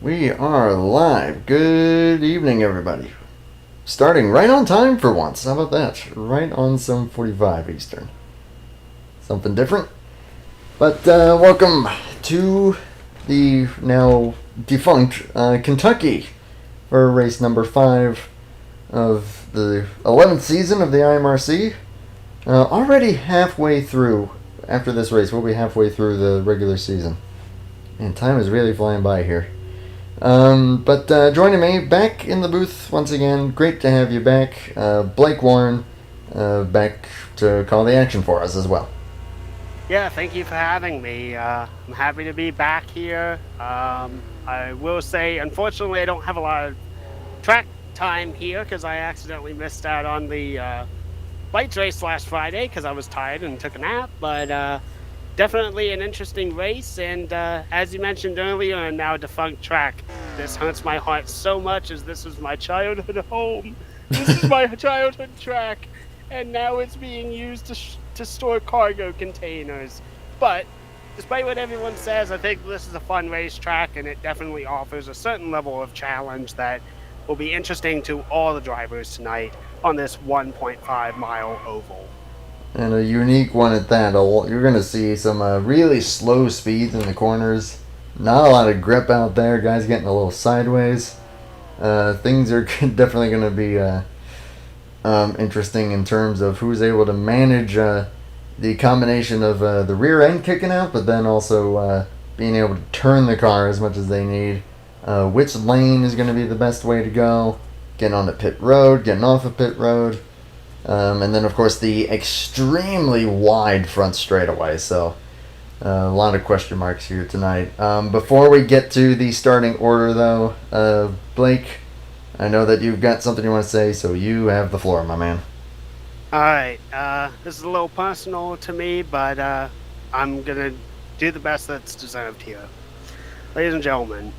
We are live. Good evening, everybody. Starting right on time for once. How about that? Right on 7:45 Eastern. Something different. But welcome to the now defunct Kentucky for race number 5 of the 11th season of the IMRC. Already halfway through. After this race, we'll be halfway through the regular season. And time is really flying by here. But joining me back in the booth once again, great to have you back, Blake Warren, back to call the action for us as well. Yeah, thank you for having me. I'm happy to be back here. I will say, unfortunately, I don't have a lot of track time here because I accidentally missed out on the lights race last Friday because I was tired and took a nap. But definitely an interesting race. And as you mentioned earlier, and now a defunct track, this hurts my heart so much as this was my childhood home. This is my childhood track, and now it's being used to store cargo containers. But despite what everyone says, I think this is a fun racetrack, and it definitely offers a certain level of challenge that will be interesting to all the drivers tonight on this 1.5-mile oval. And a unique one at that. You're going to see some really slow speeds in the corners. Not a lot of grip out there. Guys getting a little sideways. Things are definitely going to be interesting in terms of who's able to manage the combination of the rear end kicking out, but then also being able to turn the car as much as they need. Which lane is going to be the best way to go? Getting onto pit road, getting off of pit road. And then, of course, the extremely wide front straightaway. So, a lot of question marks here tonight. Before we get to the starting order, though, Blake, I know that you've got something you want to say, so you have the floor, my man. All right, this is a little personal to me, but I'm going to do the best that's deserved here. Ladies and gentlemen,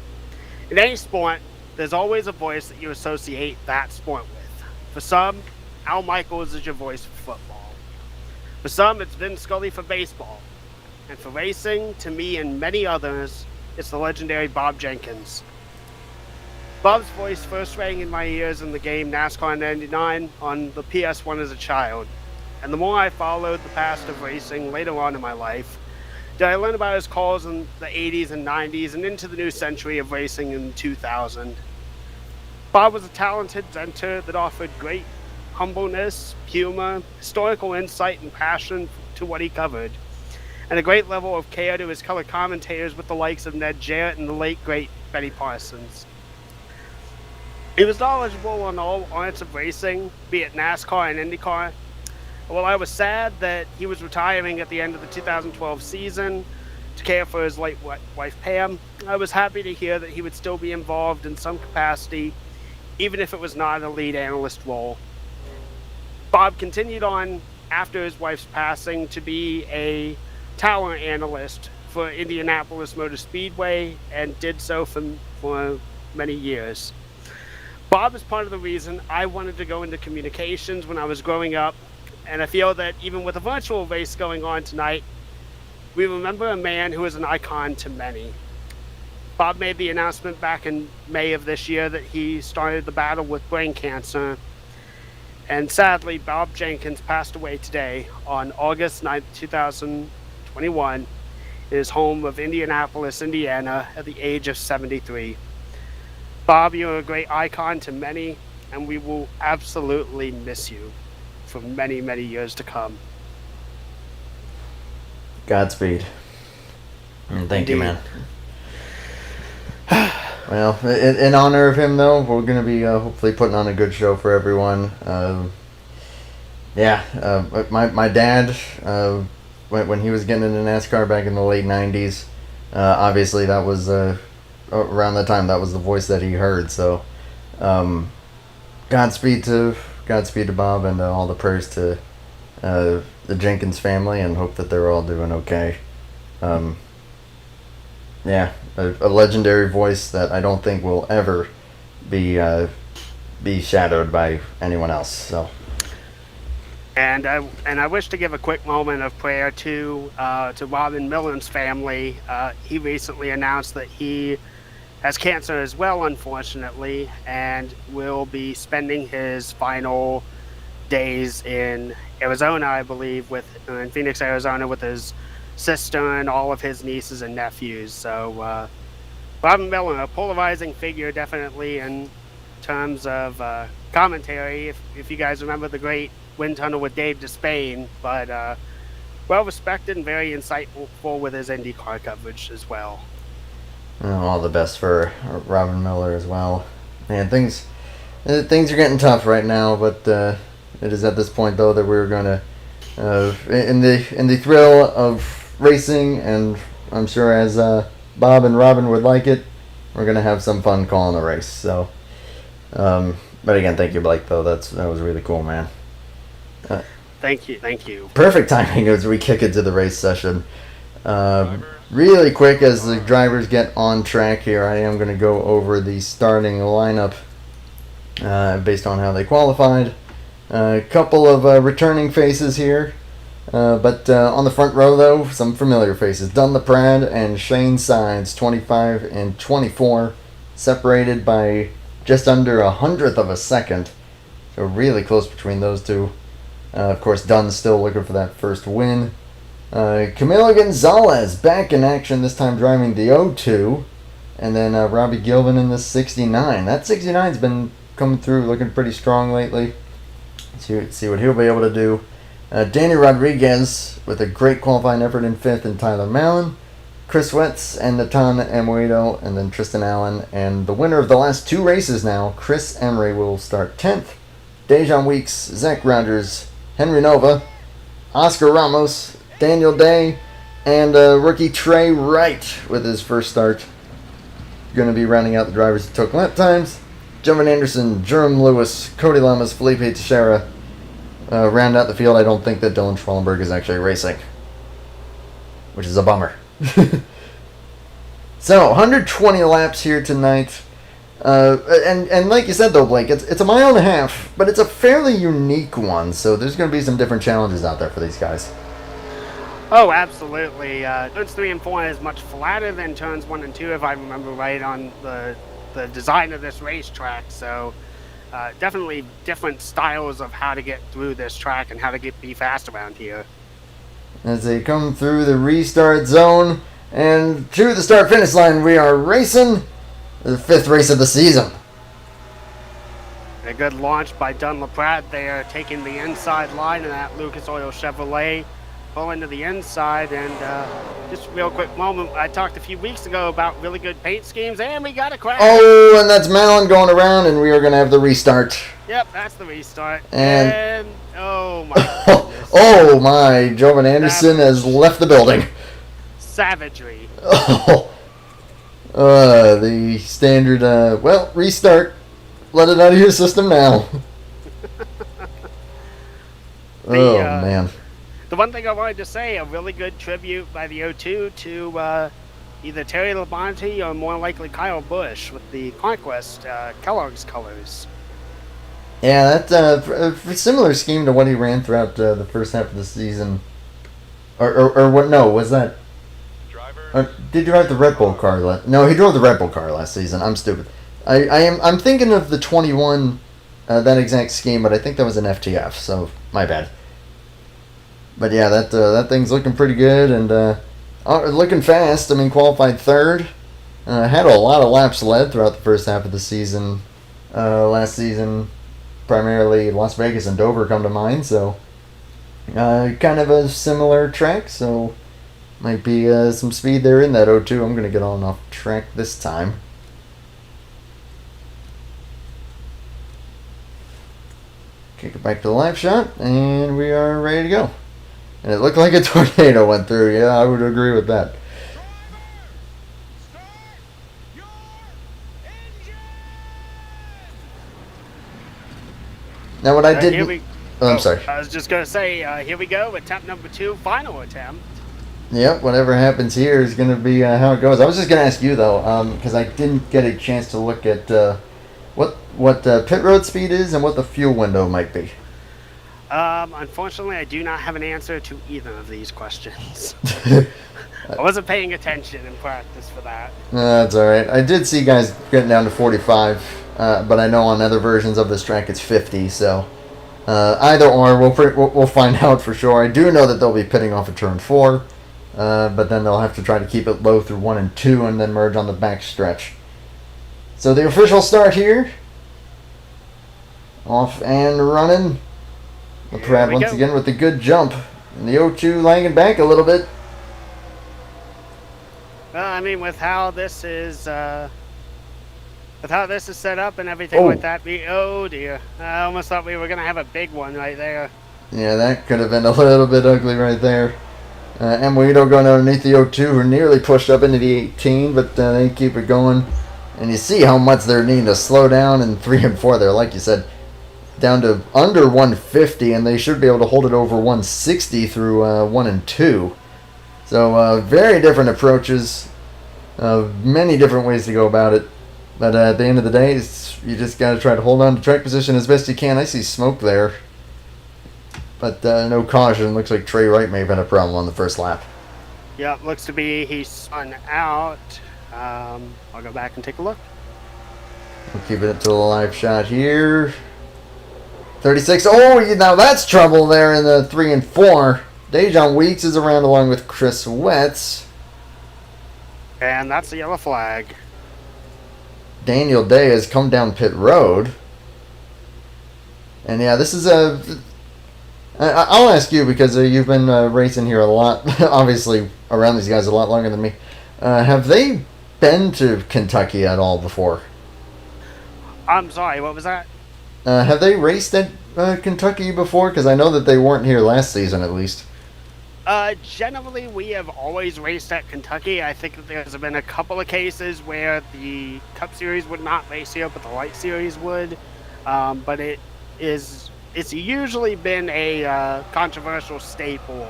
in any sport, there's always a voice that you associate that sport with. For some, Al Michaels is your voice for football. For some, it's Vin Scully for baseball. And for racing, to me and many others, it's the legendary Bob Jenkins. Bob's voice first rang in my ears in the game NASCAR 99 on the PS1 as a child. And the more I followed the past of racing later on in my life, did I learn about his calls in the 80s and 90s and into the new century of racing in 2000. Bob was a talented presenter that offered great humbleness, humor, historical insight, and passion to what he covered, and a great level of care to his color commentators with the likes of Ned Jarrett and the late, great Benny Parsons. He was knowledgeable on all arts of racing, be it NASCAR and IndyCar. While I was sad that he was retiring at the end of the 2012 season to care for his late wife Pam, I was happy to hear that he would still be involved in some capacity, even if it was not a lead analyst role. Bob continued on after his wife's passing to be a talent analyst for Indianapolis Motor Speedway and did so for many years. Bob is part of the reason I wanted to go into communications when I was growing up, and I feel that even with a virtual race going on tonight, we remember a man who is an icon to many. Bob made the announcement back in May of this year that he started the battle with brain cancer. And sadly, Bob Jenkins passed away today on August 9th, 2021, in his home of Indianapolis, Indiana, at the age of 73. Bob, you're a great icon to many, and we will absolutely miss you for many, many years to come. Godspeed. And thank Indeed. you, man. Well, in honor of him, though, we're going to be hopefully putting on a good show for everyone. My dad, when he was getting into NASCAR back in the late 90s, obviously that was around the time that was the voice that he heard. So, Godspeed to Bob, and all the prayers to the Jenkins family, and hope that they're all doing okay. A legendary voice that I don't think will ever be shadowed by anyone else. So, And I wish to give a quick moment of prayer to Robin Millen's family. He recently announced that he has cancer as well, unfortunately, and will be spending his final days in Arizona, I believe, in Phoenix, Arizona, with his sister and all of his nieces and nephews. So Robin Miller, a polarizing figure, definitely in terms of commentary. If you guys remember the great Wind Tunnel with Dave Despain, but well respected and very insightful with his IndyCar coverage as well. All the best for Robin Miller as well. Man, things are getting tough right now, but it is at this point though that we're going to, in the thrill of racing, and I'm sure as Bob and Robin would like it, we're going to have some fun calling the race. So, but again, thank you, Blake. Though that was really cool, man. Thank you. Perfect timing as we kick into the race session. Really quick, as the drivers get on track here, I am going to go over the starting lineup based on how they qualified. A couple of returning faces here, but on the front row, though, some familiar faces. Dunn LaPrade and Shane Sides, 25 and 24, separated by just under 100th of a second. So really close between those two. Of course, Dunn's still looking for that first win. Camilo Gonzalez back in action, this time driving the 02. And then Robbie Gilvin in the 69. That 69's been coming through looking pretty strong lately. See what he'll be able to do. Danny Rodriguez with a great qualifying effort in 5th, and Tyler Mallon. Chris Wetz and Natan Amoedo, and then Tristan Allen. And the winner of the last 2 races now, Chris Emery, will start 10th. Dejan Weeks, Zach Rogers, Henry Nova, Oscar Ramos, Daniel Day, and rookie Trey Wright with his first start. Going to be rounding out the drivers who took lap times. Jovan Anderson, Jerome Lewis, Cody Lamas, Felipe Teixeira round out the field. I don't think that Dylan Schwellenberg is actually racing, which is a bummer. So, 120 laps here tonight. And like you said, though, Blake, it's a mile and a half, but it's a fairly unique one, so there's going to be some different challenges out there for these guys. Oh, absolutely. Turns 3 and 4 is much flatter than turns 1 and 2, if I remember right, on the design of this racetrack. So definitely different styles of how to get through this track and how to be fast around here. As they come through the restart zone and to the start-finish line, we are racing the 5th race of the season. A good launch by Dunn LaPrade there, taking the inside line in that Lucas Oil Chevrolet. Pull into the inside, and just a real quick moment, I talked a few weeks ago about really good paint schemes, and we got a crash. Oh, and that's Malin going around, and we are going to have the restart. Yep, that's the restart. And oh my goodness. Oh my, Jovan Anderson has left the building. Savagery. Oh, the standard, restart. Let it out of your system now. Man. The one thing I wanted to say, a really good tribute by the O2 to either Terry Labonte or more likely Kyle Busch with the Conquest Kellogg's colors. Yeah, that's a similar scheme to what he ran throughout the first half of the season. Or what? No, was that? Did you drive the Red Bull car? No, he drove the Red Bull car last season. I'm stupid. I'm thinking of the 21, that exact scheme, but I think that was an FTF. So my bad. But yeah, that thing's looking pretty good and looking fast. I mean, qualified 3rd. Had a lot of laps led throughout the first half of the season. Last season, primarily Las Vegas and Dover come to mind. So kind of a similar track. So might be some speed there in that O2. I'm going to get on off track this time. Kick it back to the live shot, and we are ready to go. And it looked like a tornado went through. Yeah, I would agree with that. Now, what I did... I'm sorry. I was just going to say, here we go, attempt number 2, final attempt. Yep, whatever happens here is going to be how it goes. I was just going to ask you, though, because I didn't get a chance to look at what pit road speed is and what the fuel window might be. Unfortunately, I do not have an answer to either of these questions. I wasn't paying attention in practice for that. That's all right. I did see guys getting down to 45, but I know on other versions of this track it's 50. So either or, we'll find out for sure. I do know that they'll be pitting off of turn 4, but then they'll have to try to keep it low through 1 and 2, and then merge on the back stretch. So the official start here, off and running. Pratt once again with the good jump, and the O2 lagging back a little bit. Well, I mean, with how this is set up and everything like that, oh dear, I almost thought we were gonna have a big one right there. Yeah, that could have been a little bit ugly right there. And Guido going underneath the O2, who nearly pushed up into the 18, but they keep it going. And you see how much they're needing to slow down in 3 and 4 there, like you said, down to under 150, and they should be able to hold it over 160 through 1 and 2. So very different approaches, many different ways to go about it. But at the end of the day, you just got to try to hold on to track position as best you can. I see smoke there, but no caution. Looks like Trey Wright may have had a problem on the first lap. Yeah, looks to be he spun out. I'll go back and take a look. We'll keep it to the live shot here. 36. Oh, now that's trouble there in the 3 and 4. Dejon Weeks is around along with Chris Wetz. And that's the yellow flag. Daniel Day has come down pit road. And yeah, this is a... I'll ask you because you've been racing here a lot, obviously around these guys a lot longer than me. Have they been to Kentucky at all before? I'm sorry, what was that? Have they raced at Kentucky before? Because I know that they weren't here last season at least. Generally, we have always raced at Kentucky. I think that there's been a couple of cases where the Cup Series would not race here, but the Light Series would. But it's usually been a controversial staple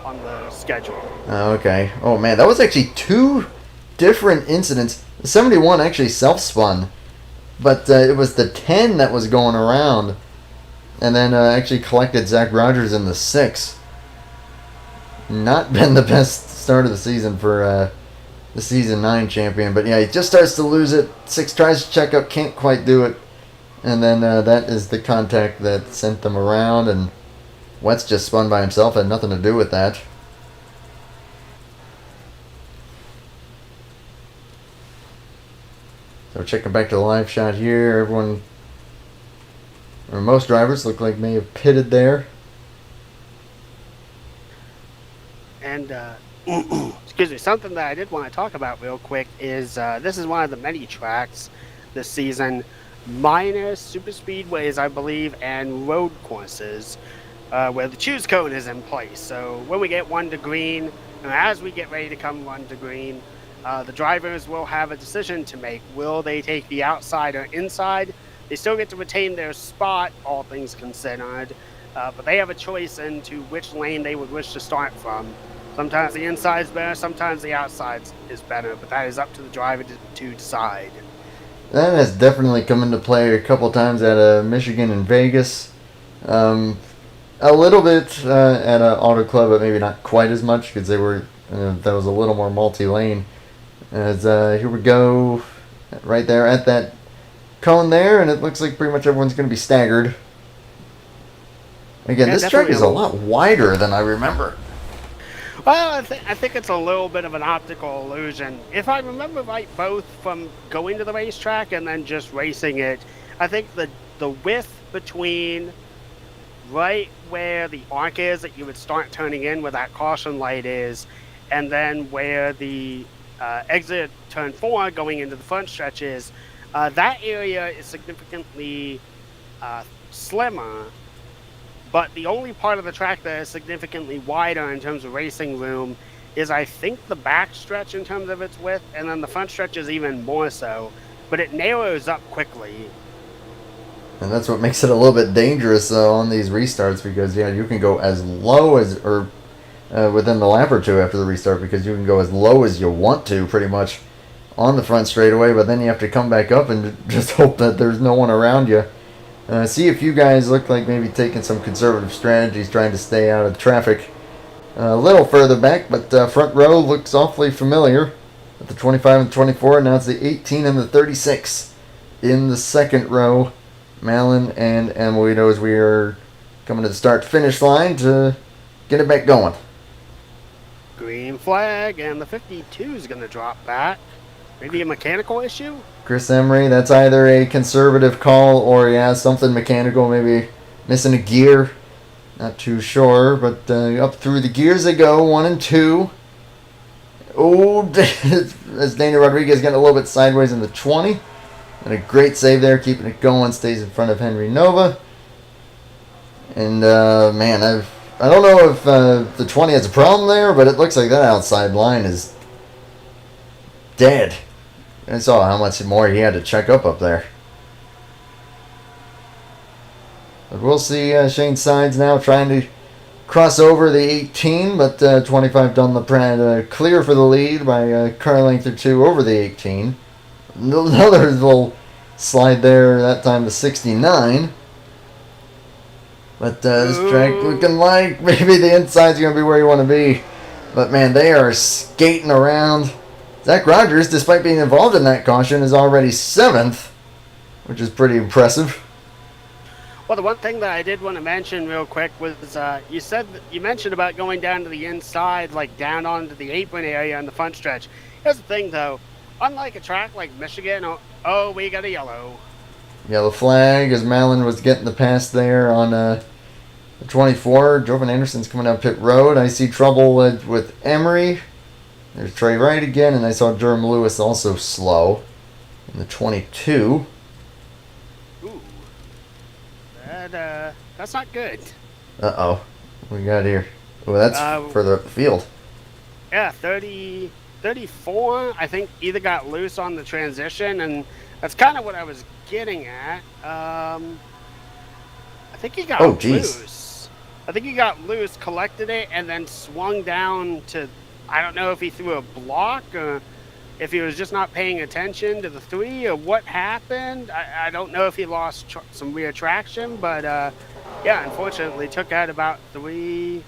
on the schedule. Okay. Oh, man, that was actually 2 different incidents. The 71 actually self-spun, but it was the 10 that was going around, and then actually collected Zach Rogers in the 6. Not been the best start of the season for the season 9 champion, but yeah, he just starts to lose it. 6 tries to check up, can't quite do it, and then that is the contact that sent them around, and Wetz just spun by himself, had nothing to do with that. So checking back to the live shot here, everyone, or most drivers look like may have pitted there. And, excuse me, something that I did want to talk about real quick is this is one of the many tracks this season, minus super speedways, I believe, and road courses, where the choose cone is in place. So when we get 1 to green, and as we get ready to come 1 to green, the drivers will have a decision to make. Will they take the outside or inside? They still get to retain their spot, all things considered, but they have a choice into which lane they would wish to start from. Sometimes the inside's better, sometimes the outside is better, but that is up to the driver to decide. That has definitely come into play a couple times at Michigan and Vegas. A little bit at Auto Club, but maybe not quite as much because they were that was a little more multi-lane. As here we go, right there at that cone there, and it looks like pretty much everyone's going to be staggered. Again, this track is a lot wider than I remember. Well, I think it's a little bit of an optical illusion. If I remember right, both from going to the racetrack and then just racing it, I think the width between right where the arc is that you would start turning in where that caution light is, and then where the exit turn 4 going into the front stretch is, that area is significantly slimmer. But the only part of the track that is significantly wider in terms of racing room is, I think, the back stretch in terms of its width, and then the front stretch is even more so. But it narrows up quickly. And that's what makes it a little bit dangerous on these restarts, because yeah, you can go as low as, or within the lap or 2 after the restart, because you can go as low as you want to, pretty much, on the front straightaway, but then you have to come back up and just hope that there's no one around you. See if you guys look like maybe taking some conservative strategies, trying to stay out of traffic a little further back, but front row looks awfully familiar with the 25 and 24. Now it's the 18 and the 36 in the second row. Malin and Amoido as we are coming to the start-finish line to get it back going. Green flag, and the 52 is going to drop back. Maybe a mechanical issue? Chris Emery, that's either a conservative call or, yeah, something mechanical, maybe missing a gear. Not too sure, but up through the gears they go, 1 and 2. Oh, as Daniel Rodriguez getting a little bit sideways in the 20. And a great save there, keeping it going, stays in front of Henry Nova. And, man, I don't know if the 20 has a problem there, but it looks like that outside line is dead. I saw how much more he had to check up there. But we'll see Shane Sides now trying to cross over the 18, but 25 Dunlop clear for the lead by a car length or 2 over the 18. Another little slide there, that time to 69. But this track looking like maybe the inside's going to be where you want to be. But man, they are skating around. Zach Rogers, despite being involved in that caution, is already 7th, which is pretty impressive. Well, the one thing that I did want to mention real quick was you mentioned about going down to the inside, like down onto the apron area on the front stretch. Here's the thing, though. Unlike a track like Michigan, we got a yellow. Yellow flag as Malin was getting the pass there on the 24. Jovan Anderson's coming down pit road. I see trouble with Emery. There's Trey Wright again, and I saw Durham Lewis also slow in the 22. Ooh. That's not good. Uh-oh. What we got here? Oh, that's further up the field. Yeah, 34, I think, either got loose on the transition, and that's kind of what I was getting at. I think he got loose. I think he got loose, collected it, and then swung down to, I don't know if he threw a block or if he was just not paying attention to the 3 or what happened. I don't know if he lost some rear traction, but yeah, unfortunately took out about 3-ish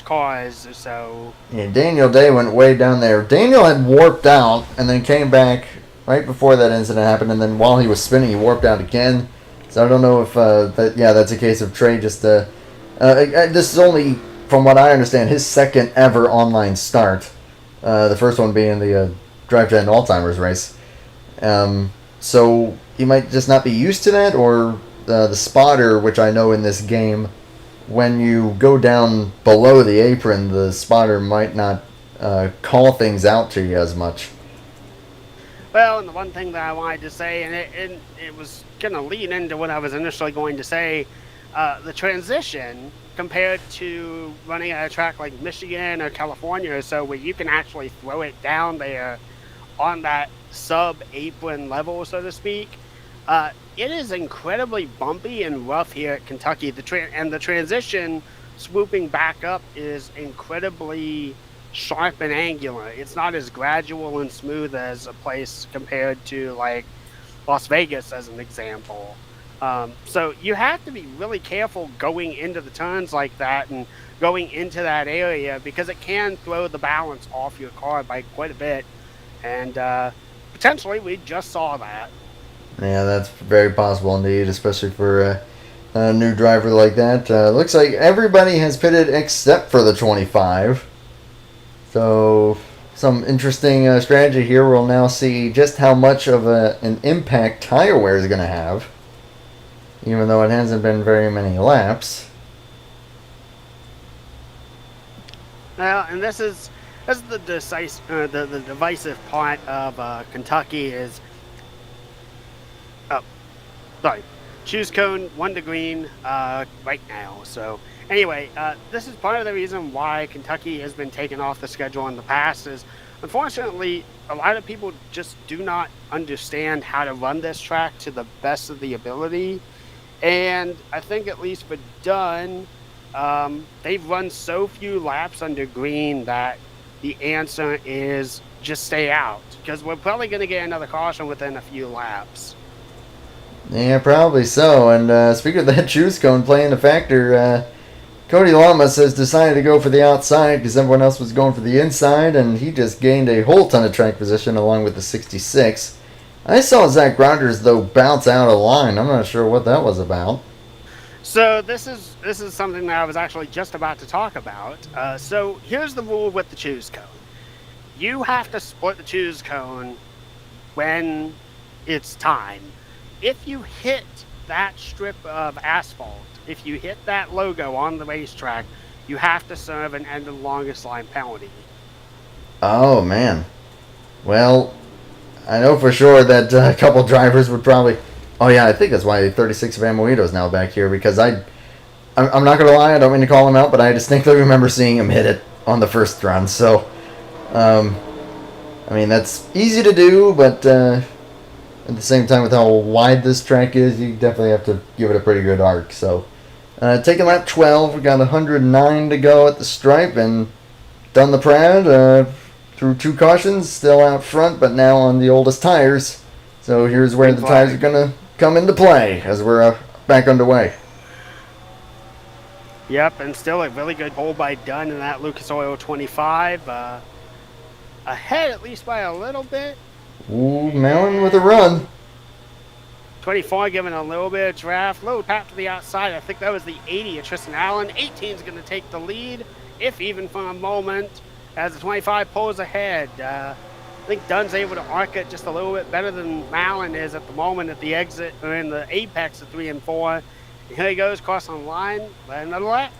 cars or so. Yeah, Daniel Day went way down there. Daniel had warped out and then came back right before that incident happened, and then while he was spinning, he warped out again. So I don't know if that's a case of Trey just this is only, from what I understand, his second ever online start. The first one being the Drive to End Alzheimer's race. So he might just not be used to that, or the spotter, which I know in this game, when you go down below the apron, the spotter might not call things out to you as much. Well, and the one thing that I wanted to say, and it was going to lead into what I was initially going to say, the transition compared to running at a track like Michigan or California or so, where you can actually throw it down there on that sub-apron level, so to speak, it is incredibly bumpy and rough here at Kentucky. The transition swooping back up is incredibly sharp and angular. It's not as gradual and smooth as a place compared to like Las Vegas as an example. So you have to be really careful going into the turns like that and going into that area, because it can throw the balance off your car by quite a bit. And potentially we just saw that. Yeah, that's very possible indeed, especially for a new driver like that. Looks like everybody has pitted except for the 25. So some interesting strategy here. We'll now see just how much of an impact tire wear is going to have, even though it hasn't been very many laps. Well, and this is the divisive part of Kentucky is. Choose cone 1 to green right now. So anyway, this is part of the reason why Kentucky has been taken off the schedule in the past. Is unfortunately a lot of people just do not understand how to run this track to the best of the ability. And I think at least for Dunn, they've run so few laps under green that the answer is just stay out, because we're probably going to get another caution within a few laps. Yeah, probably so. And speaking of that juice cone playing a factor, Cody Lamas has decided to go for the outside because everyone else was going for the inside, and he just gained a whole ton of track position along with the 66. I saw Zach Rogers, though, bounce out of line. I'm not sure what that was about. So this is something that I was actually just about to talk about. So here's the rule with the choose cone. You have to split the choose cone when it's time. If you hit that strip of asphalt, if you hit that logo on the racetrack, you have to serve an end of longest line penalty. Oh, man. Well, I know for sure that a couple drivers would probably... Oh, yeah, I think that's why 36 Vamoito is now back here, because I'm not going to lie, I don't mean to call him out, but I distinctly remember seeing him hit it on the first run. So, I mean, that's easy to do, but at the same time, with how wide this track is, you definitely have to give it a pretty good arc. So, taking lap 12, we got 109 to go at the stripe, and Dun the Prad through 2 cautions, still out front, but now on the oldest tires. So here's where the tires are going to come into play as we're back underway. Yep, and still a really good hole by Dunn in that Lucas Oil 25. Ahead at least by a little bit. Ooh, Mellon with a run. 24 giving a little bit of draft. Little tap to the outside. I think that was the 80 of Tristan Allen. 18 is going to take the lead, if even for a moment, as the 25 pulls ahead. I think Dunn's able to arc it just a little bit better than Mallon is at the moment at the exit, or in the apex of 3 and 4. And here he goes, cross on line, another lap.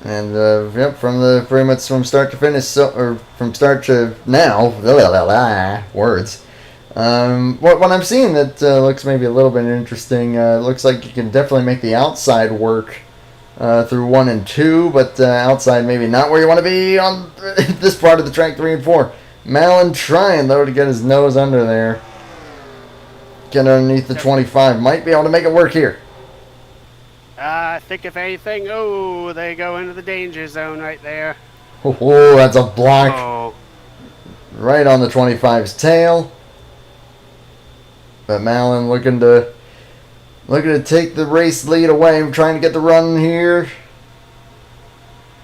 And yep, pretty much from start to finish, or from start to now, words. What I'm seeing that looks maybe a little bit interesting. Looks like you can definitely make the outside work through 1 and 2, but outside maybe not where you want to be on this part of the track 3 and 4. Mallon trying, though, to get his nose under there. Get underneath the 25. Might be able to make it work here. I think if anything, they go into the danger zone right there. Oh, that's a block. Right on the 25's tail. But Mallon looking to take the race lead away, trying to get the run here.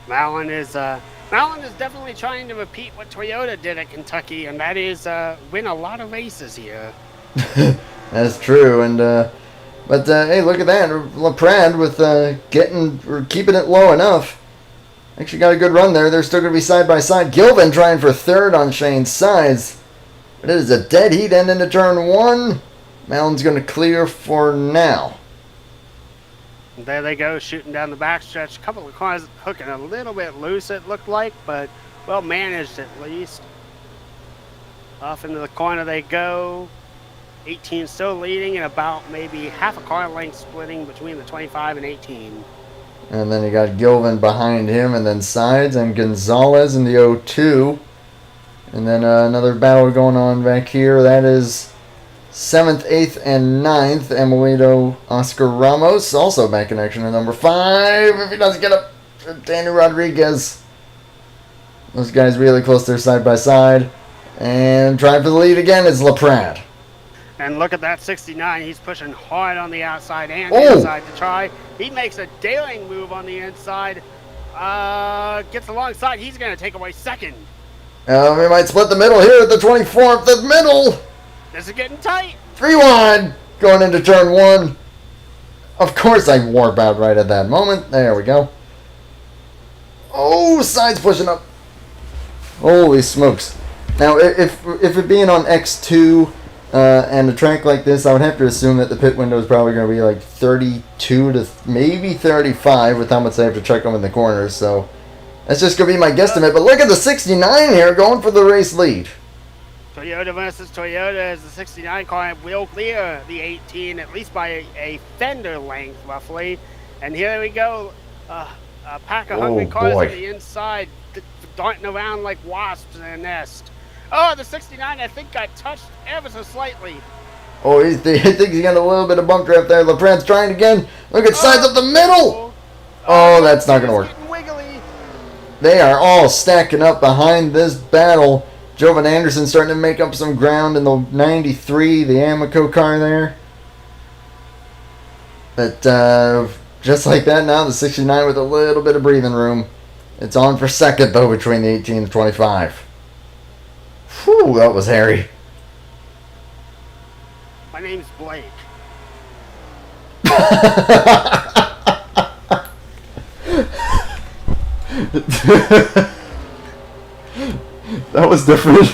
Mallon is definitely trying to repeat what Toyota did at Kentucky, and that is win a lot of races here. That's true, and but hey, look at that, LaPrade with keeping it low enough. Actually got a good run there. They're still going to be side by side. Gilvin trying for third on Shane's sides. But it is a dead heat end into turn 1. Mallon's going to clear for now. There they go, shooting down the backstretch. A couple of cars hooking a little bit loose, it looked like, but well managed at least. Off into the corner they go. 18 still leading, and about maybe half a car length splitting between the 25 and 18. And then you got Gilvin behind him, and then Sides and Gonzalez in the 02. And then another battle going on back here. That is 7th, 8th, and 9th. Emilito Oscar Ramos also back in action at number 5. If he doesn't get up, Danny Rodriguez. Those guys really close there side by side. And trying for the lead again is LaPrade. And look at that 69. He's pushing hard on the outside and inside to try. He makes a daring move on the inside. Gets alongside. He's going to take away second. We might split the middle here at the 24th. The middle. This is getting tight. 3 wide going into turn 1. Of course I warp out right at that moment. There we go. Oh, Sides pushing up. Holy smokes. Now, if it being on X2 and a track like this, I would have to assume that the pit window is probably going to be like 32 to maybe 35 with how much they have to check them in the corners. So that's just going to be my guesstimate. But look at the 69 here going for the race lead. Toyota versus Toyota as the 69 car will clear the 18, at least by a fender length, roughly. And here we go. A pack of hungry cars on the inside, darting around like wasps in a nest. Oh, the 69, I think, got touched ever so slightly. Oh, I think he's got a little bit of bump draft there. LaPrade's trying again. Look at Sides up the middle. Oh, that's not going to work. Wiggly. They are all stacking up behind this battle. Jovan Anderson starting to make up some ground in the 93, the Amoco car there. But just like that now, the 69 with a little bit of breathing room. It's on for second, though, between the 18 and the 25. Whew, that was hairy. My name's Blake. That was different.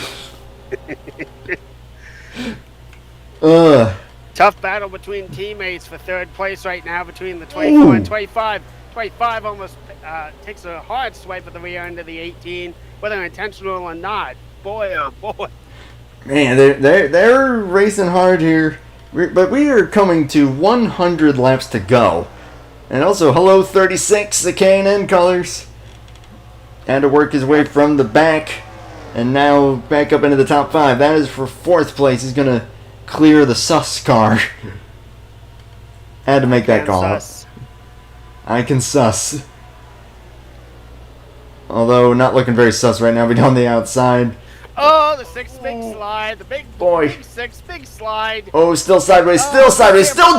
Tough battle between teammates for third place right now between the 24 and 25. 25 almost takes a hard swipe at the rear end of the 18, whether intentional or not. Boy, oh boy. Man, they're racing hard here. But we are coming to 100 laps to go. And also, hello 36, the K&N colors. Had to work his way from the back. And now back up into the top 5. That is for 4th place. He's going to clear the sus car. Had to make that call. I can sus. Although not looking very sus right now, but on the outside. Oh, the 6 big slide. The big boy. Big 6 big slide. Oh, still sideways, still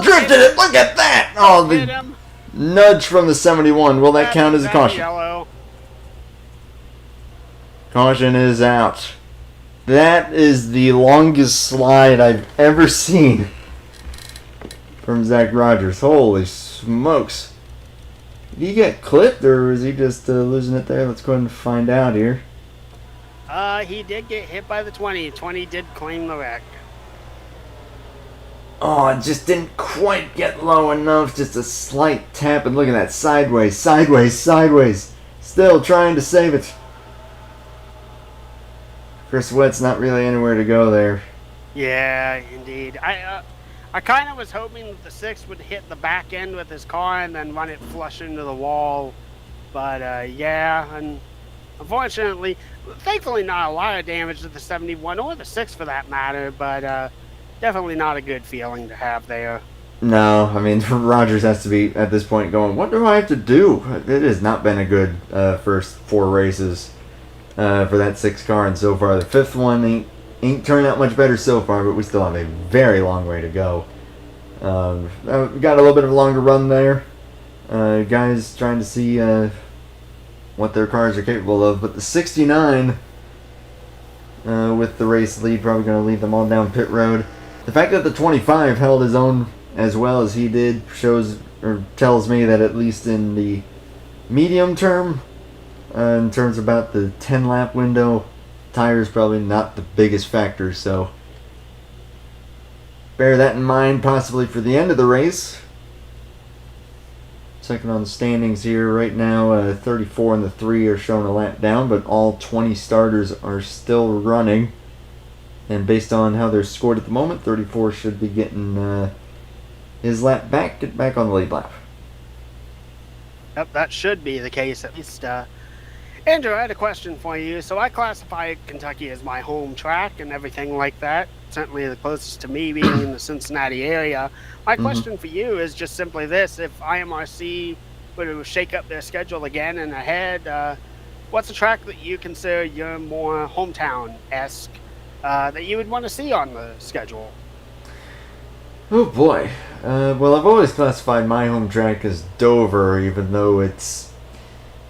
drifted it. Look at that. Oh, the nudge from the 71. Will that count as a caution? Yellow. Caution is out. That is the longest slide I've ever seen from Zach Rogers. Holy smokes. Did he get clipped, or was he just losing it there? Let's go ahead and find out here. He did get hit by the 20. 20 did claim the wreck. Oh, it just didn't quite get low enough. Just a slight tap, and look at that. Sideways, sideways, sideways. Still trying to save it. Chris Wett's not really anywhere to go there. Yeah, indeed. I kind of was hoping that the 6 would hit the back end with his car and then run it flush into the wall. But, yeah, and unfortunately, thankfully not a lot of damage to the 71 or the 6 for that matter, but definitely not a good feeling to have there. No, I mean, Rogers has to be, at this point, going, what do I have to do? It has not been a good first 4 races for that 6 car, and so far the 5th one ain't turned out much better so far, but we still have a very long way to go. We got a little bit of a longer run there. Guys trying to see what their cars are capable of, but the 69 with the race lead probably going to lead them all down pit road. The fact that the 25 held his own as well as he did shows or tells me that at least in the medium term, in terms about the 10 lap window, tires probably not the biggest factor, so bear that in mind possibly for the end of the race. Second on the standings here right now, 34 and the 3 are showing a lap down, but all 20 starters are still running. And based on how they're scored at the moment, 34 should be getting his lap back, get back on the lead lap. Yep, that should be the case at least. Andrew, I had a question for you. So I classify Kentucky as my home track and everything like that. Certainly the closest to me being in the Cincinnati area. My question for you is just simply this. If IMRC were to shake up their schedule again and ahead, what's a track that you consider your more hometown-esque that you would want to see on the schedule? Oh boy. Well, I've always classified my home track as Dover, even though it's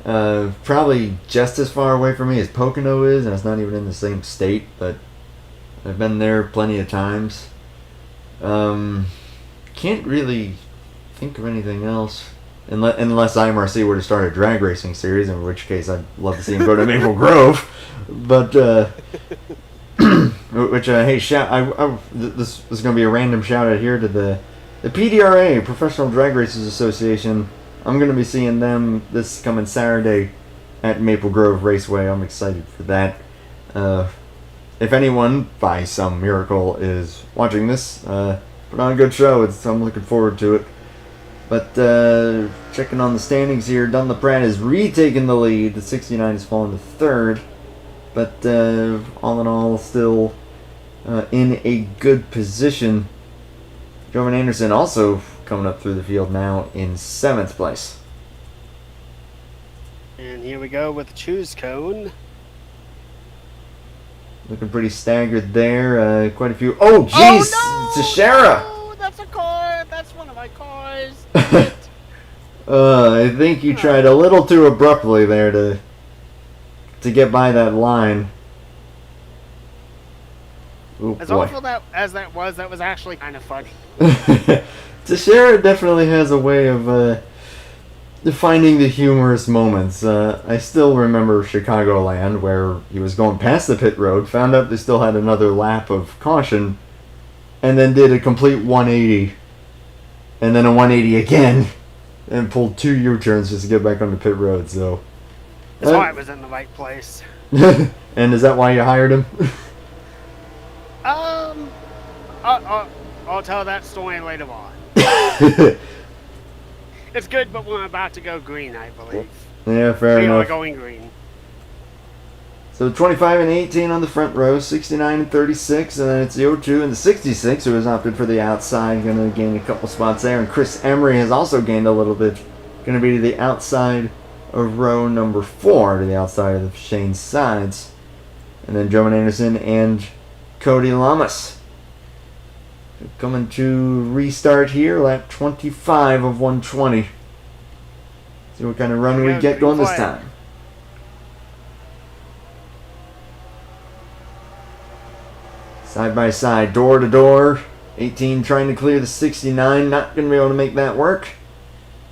probably just as far away from me as Pocono is, and it's not even in the same state, but I've been there plenty of times. Can't really think of anything else, unless IMRC were to start a drag racing series, in which case I'd love to see him go to Maple Grove. But hey, this is going to be a random shout out here to the PDRA, Professional Drag Racers Association. I'm going to be seeing them this coming Saturday at Maple Grove Raceway. I'm excited for that. If anyone, by some miracle, is watching this, put on a good show. I'm looking forward to it. But checking on the standings here, Dunlop Pratt has retaken the lead. The 69 has fallen to third. But all in all, still in a good position. Jovan Anderson also coming up through the field now in 7th place. And here we go with the choose cone. Looking pretty staggered there. Quite a few. Oh, jeez! Oh, no! It's a Shara! No, that's a car. That's one of my cars. was. It. I think you tried a little too abruptly there to get by that line. Ooh, As boy. awful as that was actually kind of funny. Teixeira definitely has a way of finding the humorous moments. I still remember Chicagoland, where he was going past the pit road, found out they still had another lap of caution, and then did a complete 180, and then a 180 again, and pulled 2 U-turns just to get back on the pit road. So His heart was in the right place. And is that why you hired him? I'll tell that story later on. It's good, but we're about to go green, I believe. Yeah, fair We are enough. going green. So 25 and 18 on the front row, 69 and 36, and then it's the 02 and the 66 who has opted for the outside, going to gain a couple spots there. And Chris Emery has also gained a little bit, going to be to the outside of row number 4, to the outside of the Shane sides. And then Joe Anderson and Cody Lamas coming to restart here, lap 25 of 120. See what kind of run we get going this time. Side by side, door to door. 18 trying to clear the 69. Not going to be able to make that work.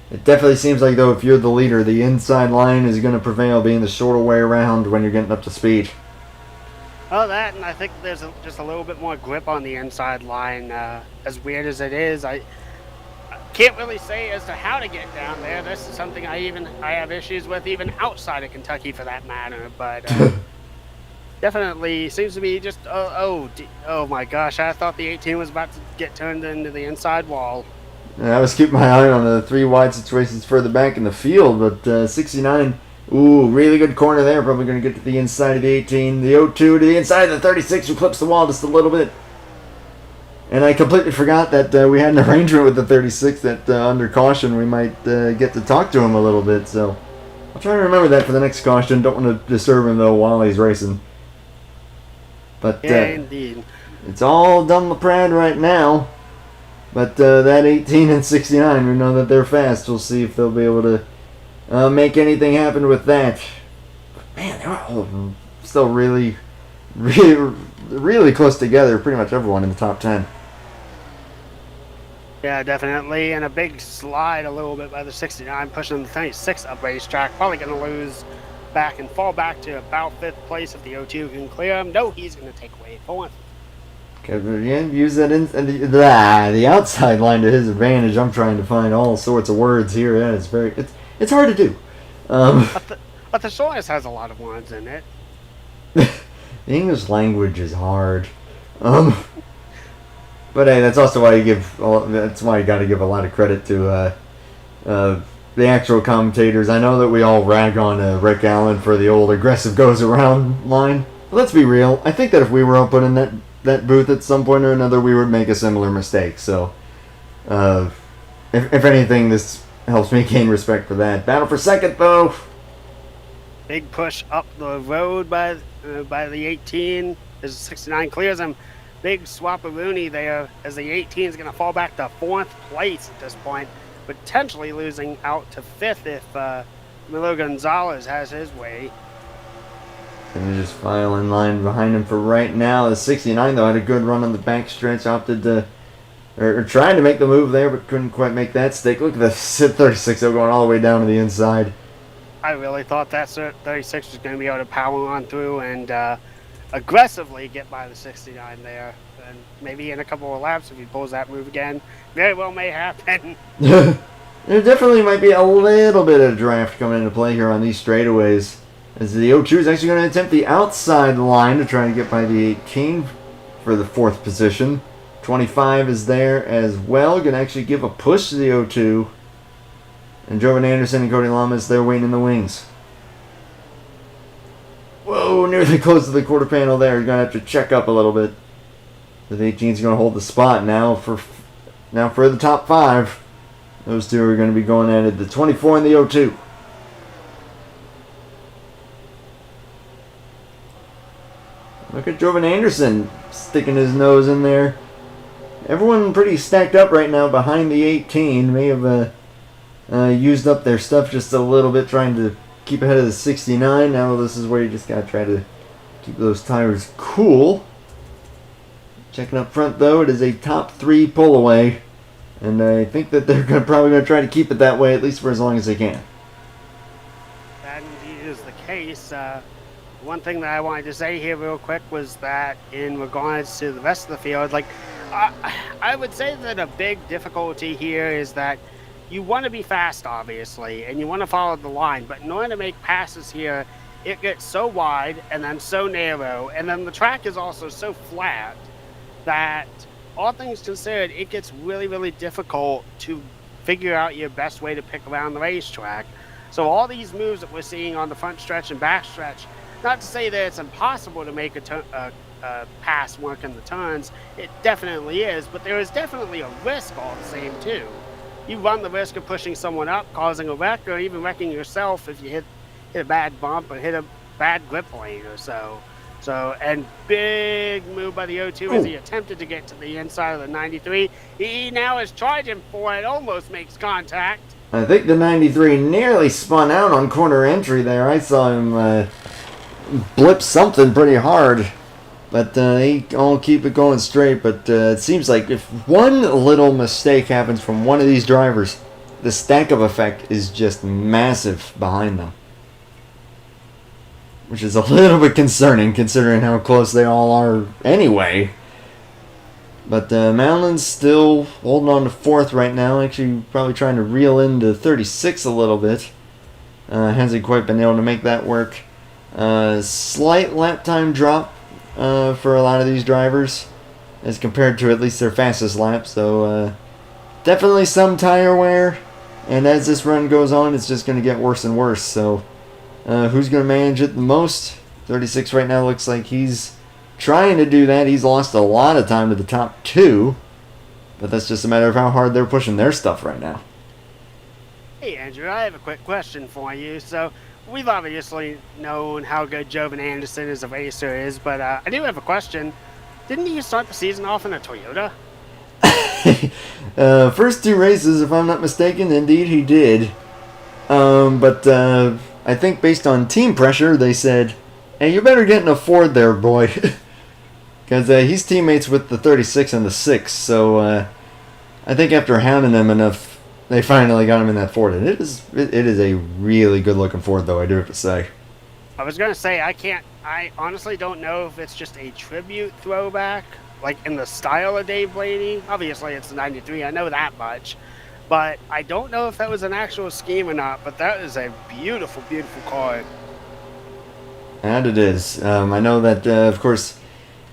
It definitely seems like, though, if you're the leader, the inside line is going to prevail, being the shorter way around when you're getting up to speed. Oh, that, and I think there's just a little bit more grip on the inside line. As weird as it is, I can't really say as to how to get down there. This is something I have issues with, even outside of Kentucky, for that matter. But definitely seems to be just oh my gosh! I thought the 18 was about to get turned into the inside wall. And I was keeping my eye on the 3 wide situations further back in the field, but 69. Ooh, really good corner there. Probably going to get to the inside of the 18. The 02 to the inside of the 36, who clips the wall just a little bit. And I completely forgot that we had an arrangement with the 36 that under caution we might get to talk to him a little bit. So I'll try to remember that for the next caution. Don't want to disturb him, though, while he's racing. But yeah, indeed. It's all done LaPrade right now. But that 18 and 69, we know that they're fast. We'll see if they'll be able to make anything happen with that. Man, they're all still really close together. Pretty much everyone in the top 10. Yeah, definitely. And a big slide a little bit by the 69, pushing the 36 up racetrack. Probably going to lose back and fall back to about 5th place if the 02 can clear him. No, he's going to take away 4th. Yeah, use that the outside line to his advantage. I'm trying to find all sorts of words here. Yeah, it's hard to do. But the Thesaurus has a lot of words in it. The English language is hard. But hey, that's also why that's why you got to give a lot of credit to the actual commentators. I know that we all rag on Rick Allen for the old aggressive goes around line. But let's be real. I think that if we were up in that booth at some point or another, we would make a similar mistake. So, if anything, this helps me gain respect for that. Battle for second, though. Big push up the road by the 18 as the 69 clears him. Big swap-a-rooney there as the 18 is going to fall back to 4th place at this point, potentially losing out to 5th if Milo Gonzalez has his way. And just file in line behind him for right now. The 69, though, had a good run on the back stretch. Opted to, or trying to make the move there, but couldn't quite make that stick. Look at the 36, though, going all the way down to the inside. I really thought that 36 was going to be able to power on through and aggressively get by the 69 there. And maybe in a couple of laps, if he pulls that move again, very well may happen. There definitely might be a little bit of draft coming into play here on these straightaways. As the 02 is actually going to attempt the outside line to try to get by the 18 for the 4th position. 25 is there as well. Going to actually give a push to the 02. And Jovan Anderson and Cody Lamas, they're waiting in the wings. Whoa, nearly close to the quarter panel there. You're going to have to check up a little bit. The 18 is going to hold the spot now for the top 5. Those two are going to be going at it, the 24 and the 02. Look at Jovan Anderson sticking his nose in there. everyone pretty stacked up right now behind the 18. May have used up their stuff just a little bit trying to keep ahead of the 69. Now this is where you just got to try to keep those tires cool. Checking up front though, it is a top 3 pull away. And I think that they're probably going to try to keep it that way at least for as long as they can. That indeed is the case. One thing that I wanted to say here real quick was that in regards to the rest of the field, like I would say that a big difficulty here is that you want to be fast, obviously, and you want to follow the line, but in order to make passes here, it gets so wide and then so narrow, and then the track is also so flat that all things considered, it gets really, really difficult to figure out your best way to pick around the racetrack. So all these moves that we're seeing on the front stretch and back stretch, not to say that it's impossible to make a pass work in the turns, it definitely is, but there is definitely a risk all the same too. You run the risk of pushing someone up, causing a wreck, or even wrecking yourself if you hit a bad bump or hit a bad grip lane or so. And big move by the O2 as he attempted to get to the inside of the 93. He now is charging for it, almost makes contact. I think the 93 nearly spun out on corner entry there. I saw him blip something pretty hard. But they all keep it going straight. But it seems like if one little mistake happens from one of these drivers, the stack-up effect is just massive behind them. Which is a little bit concerning considering how close they all are anyway. But Malin's still holding on to 4th right now. Actually, probably trying to reel into 36 a little bit. Hasn't quite been able to make that work. Slight lap time drop for a lot of these drivers as compared to at least their fastest lap. So definitely some tire wear. And as this run goes on, it's just going to get worse and worse. So who's going to manage it the most? 36 right now looks like he's trying to do that. He's lost a lot of time to the top 2. But that's just a matter of how hard they're pushing their stuff right now. Hey, Andrew, I have a quick question for you. So, we've obviously known how good Jovan Anderson as a racer is, but I do have a question. Didn't he start the season off in a Toyota? First 2 races, if I'm not mistaken, indeed he did. But I think based on team pressure, they said, hey, you better get in a Ford there, boy. Because he's teammates with the 36 and the 6. So I think after hounding him enough, they finally got him in that Ford. And it is a really good-looking Ford, though, I do have to say. I was going to say, I honestly don't know if it's just a tribute throwback, like in the style of Dave Blaney. Obviously, it's the 93, I know that much. But I don't know if that was an actual scheme or not, but that is a beautiful, beautiful car. And it is. I know that, of course,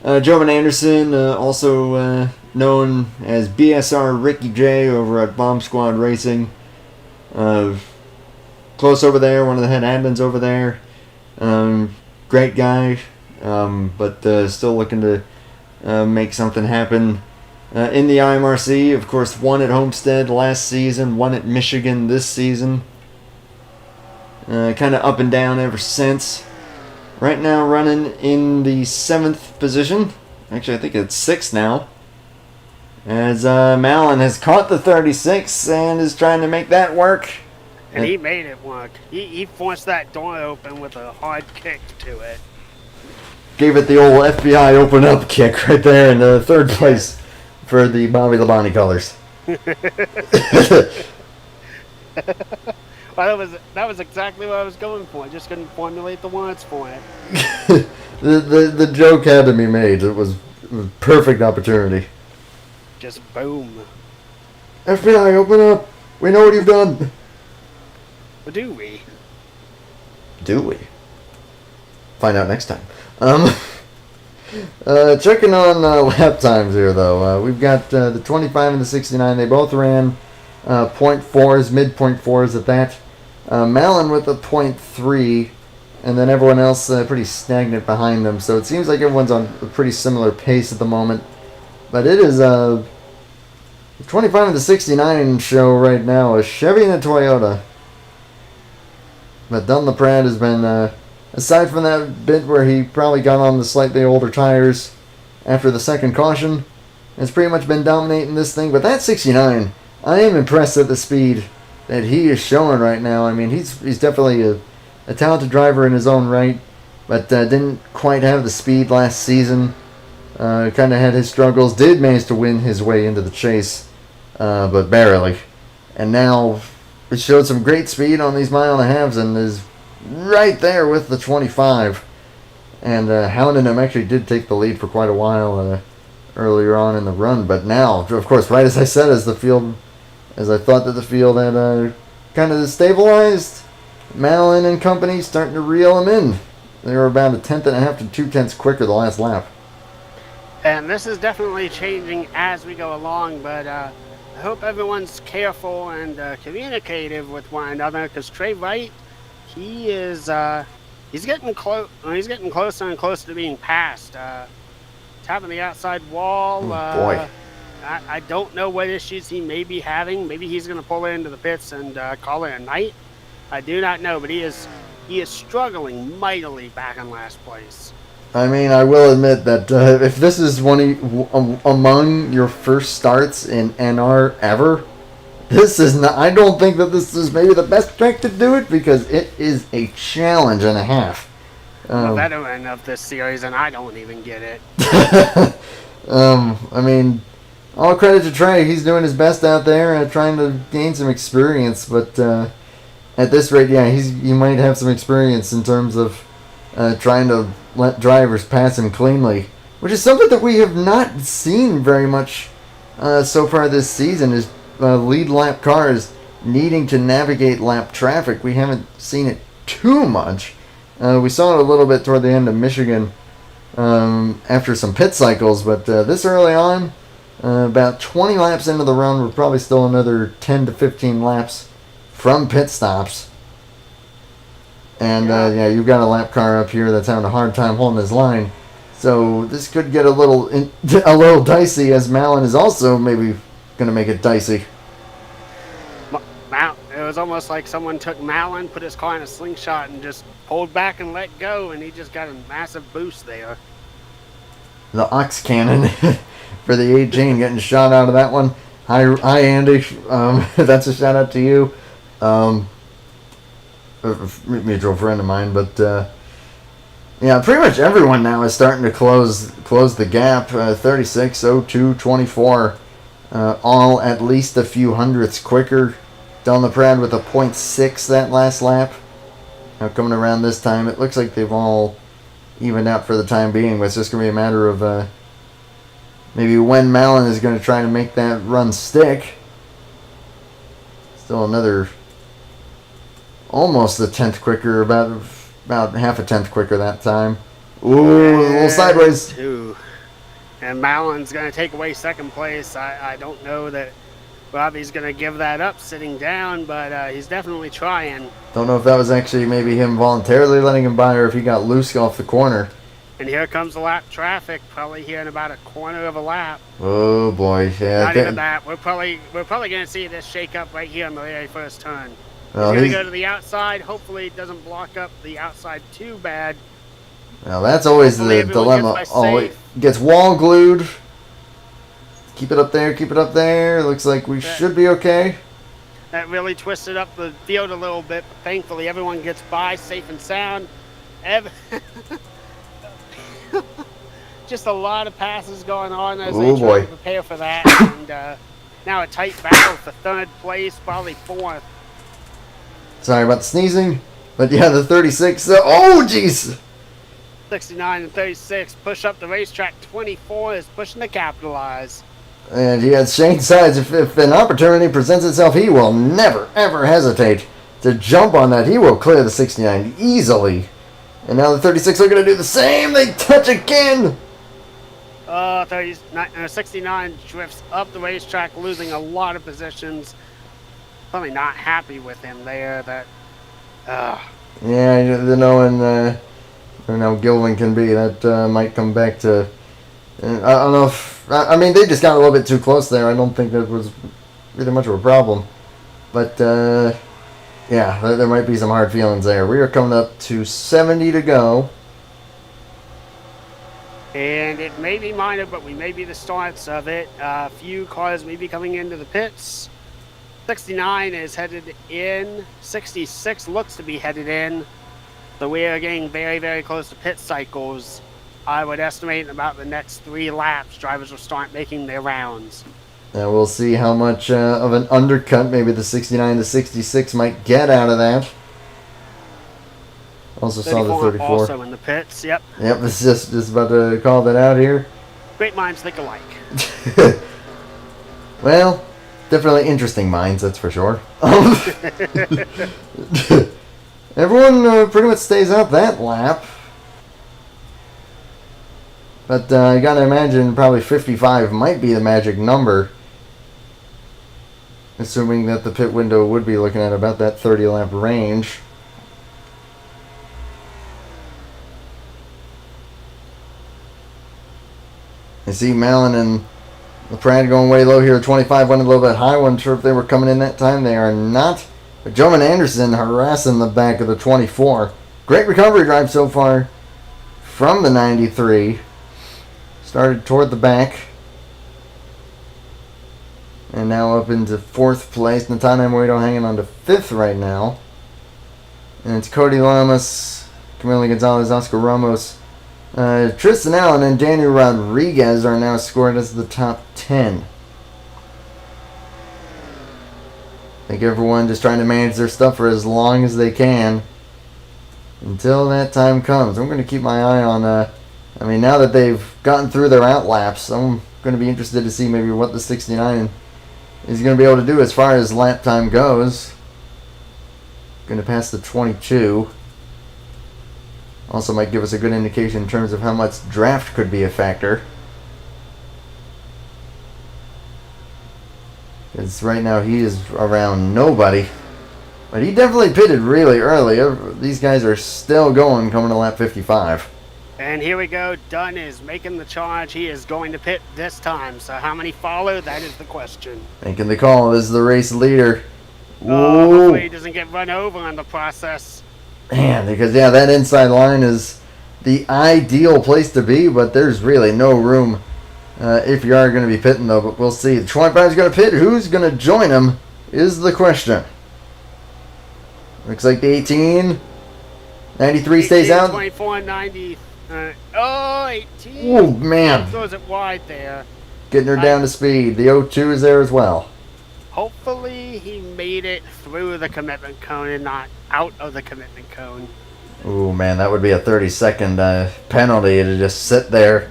Jovan Anderson, also known as BSR Ricky J over at Bomb Squad Racing. Close over there, one of the head admins over there. Great guy, but still looking to make something happen. In the IMRC, of course, won at Homestead last season, won at Michigan this season. Kind of up and down ever since. Right now running in the 7th position. Actually, I think it's 6th now. As Malin has caught the 36 and is trying to make that work. And he made it work. He forced that door open with a hard kick to it. Gave it the old FBI open up kick right there in the 3rd place. For the Bobby Labonte colors. Well, that was exactly what I was going for. I just couldn't formulate the words for it. the joke had to be made. It was a perfect opportunity. Just boom. FBI, open up. We know what you've done. Or do we? Do we? Find out next time. Checking on lap times here, though. We've got the 25 and the 69. They both ran .4s, mid .4s at that. Malin with a .3, and then everyone else pretty stagnant behind them. So it seems like everyone's on a pretty similar pace at the moment. But it is the 25 and the 69 show right now. A Chevy and a Toyota. But Dunlop Pratt has been... aside from that bit where he probably got on the slightly older tires after the second caution, has pretty much been dominating this thing. But that 69, I am impressed at the speed that he is showing right now. I mean, he's definitely a talented driver in his own right, but didn't quite have the speed last season. Kind of had his struggles. Did manage to win his way into the chase, but barely. And now it showed some great speed on these mile and a halves and is right there with the 25. And Hounding him actually did take the lead for quite a while earlier on in the run. But now, of course, right as I said, as I thought that the field had kind of stabilized, Malin and company starting to reel him in. They were about 1/10.5 to 2/10 quicker the last lap. And this is definitely changing as we go along, but I hope everyone's careful and communicative with one another, because Trey Wright, he is he's getting close. He's getting closer and closer to being passed. Tapping the outside wall. Oh, boy. I don't know what issues he may be having. Maybe he's going to pull into the pits and call it a night. I do not know, but he is struggling mightily back in last place. I mean, I will admit that if this is among your first starts in NR ever, this is not. I don't think that this is maybe the best track to do it, because it is a challenge and a half. The veteran of this series, and I don't even get it. I mean, all credit to Trey. He's doing his best out there, trying to gain some experience. But at this rate, yeah, he might have some experience in terms of trying to let drivers pass him cleanly, which is something that we have not seen very much so far this season, is lead lap cars needing to navigate lap traffic. We haven't seen it too much. We saw it a little bit toward the end of Michigan after some pit cycles, but this early on, about 20 laps into the run, we're probably still another 10 to 15 laps from pit stops. And you've got a lap car up here that's having a hard time holding his line. So this could get a little dicey, as Malin is also maybe going to make it dicey. It was almost like someone took Malin, put his car in a slingshot, and just pulled back and let go, and he just got a massive boost there. The ox cannon for the 18 getting shot out of that one. Hi Andy. That's a shout out to you. A mutual friend of mine, but pretty much everyone now is starting to close the gap. 36, 02, 24, all at least a few hundredths quicker. Dylan LaPrade with a 0.6 that last lap. Now coming around this time, it looks like they've all evened out for the time being. But it's just going to be a matter of maybe when Malin is going to try to make that run stick. Still another almost a 10th quicker, about half a 10th quicker that time. Ooh, a little sideways. And Malin's going to take away second place. I don't know that Bobby's going to give that up sitting down, but he's definitely trying. Don't know if that was actually maybe him voluntarily letting him by, or if he got loose off the corner. And here comes the lap traffic, probably here in about a quarter of a lap. Oh boy, yeah. Not even that. We're probably going to see this shake up right here on the very first turn. Well, he's going to go to the outside. Hopefully it doesn't block up the outside too bad. Well, that's always the dilemma. Oh, it gets wall glued. Keep it up there. Looks like we should be okay. That really twisted up the field a little bit, but thankfully everyone gets by safe and sound. Just a lot of passes going on as they try to prepare for that. And now a tight battle for third place, probably fourth. Sorry about the sneezing, but yeah, the 36. Oh, jeez. 69 and 36 push up the racetrack. 24 is pushing to capitalize. And he has Shane Sides. If an opportunity presents itself, he will never, ever hesitate to jump on that. He will clear the 69 easily. And now the 36 are going to do the same. They touch again. 69 drifts up the racetrack, losing a lot of positions. Probably not happy with him there. Yeah, you know, and how Gilvin can be. That might come back to. I don't know if. I mean, they just got a little bit too close there. I don't think that was really much of a problem. But, yeah, there might be some hard feelings there. We are coming up to 70 to go. And it may be minor, but we may be the starts of it. A few cars may be coming into the pits. 69 is headed in. 66 looks to be headed in. So we are getting very, very close to pit cycles. I would estimate in about the next 3 laps, drivers will start making their rounds. And we'll see how much of an undercut maybe the 69 to 66 might get out of that. Also saw the 34. Also in the pits, yep. Yep, this is just about to call that out here. Great minds think alike. Well, definitely interesting minds, that's for sure. Everyone pretty much stays out that lap. But I gotta imagine probably 55 might be the magic number. Assuming that the pit window would be looking at about that 30 lap range. I see Malin and LaPrade going way low here. 25 went a little bit high. Wasn't sure if they were coming in that time. They are not. But Joe and Anderson harassing the back of the 24. Great recovery drive so far from the 93. Started toward the back. And now up into 4th place. Natana Morito hanging on to 5th right now. And it's Cody Lamas, Camilo Gonzalez, Oscar Ramos, Tristan Allen, and Daniel Rodriguez are now scored as the top 10. I think everyone just trying to manage their stuff for as long as they can until that time comes. I'm going to keep my eye on, now that they've gotten through their out laps, I'm going to be interested to see maybe what the 69 is going to be able to do as far as lap time goes. Going to pass the 22. Also might give us a good indication in terms of how much draft could be a factor. Because right now he is around nobody. But he definitely pitted really early. These guys are still going coming to lap 55. And here we go. Dunn is making the charge. He is going to pit this time. So how many follow? That is the question. Making the call is the race leader. Hopefully he doesn't get run over in the process. Man, because that inside line is the ideal place to be, but there's really no room if you are going to be pitting, though. But we'll see. The 25 is going to pit. Who's going to join him is the question. Looks like the 18. 93 stays out. 24, 90. 18. Oh, man. Throws it wide there. Getting her down to speed. The 02 is there as well. Hopefully he made it through the commitment cone and not out of the commitment cone. Oh, man, that would be a 30-second penalty to just sit there.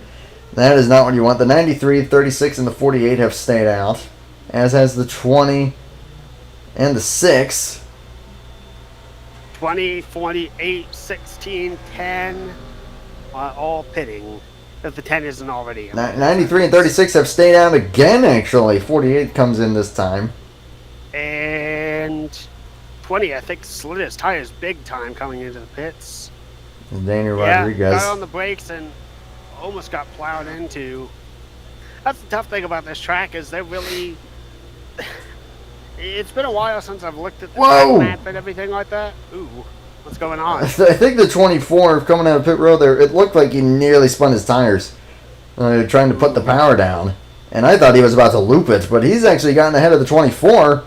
That is not what you want. The 93, 36, and the 48 have stayed out, as has the 20 and the 6. 20, 48, 16, 10 are all pitting. If the 10 isn't already. 93 and 36 have stayed out again, actually. 48 comes in this time. And 20, I think, slid his tires big time coming into the pits. Daniel Rodriguez. Got on the brakes and almost got plowed into. That's the tough thing about this track is they're really... It's been a while since I've looked at the map and everything like that. Ooh. What's going on? I think the 24 coming out of pit road there, it looked like he nearly spun his tires trying to put the power down. And I thought he was about to loop it, but he's actually gotten ahead of the 24.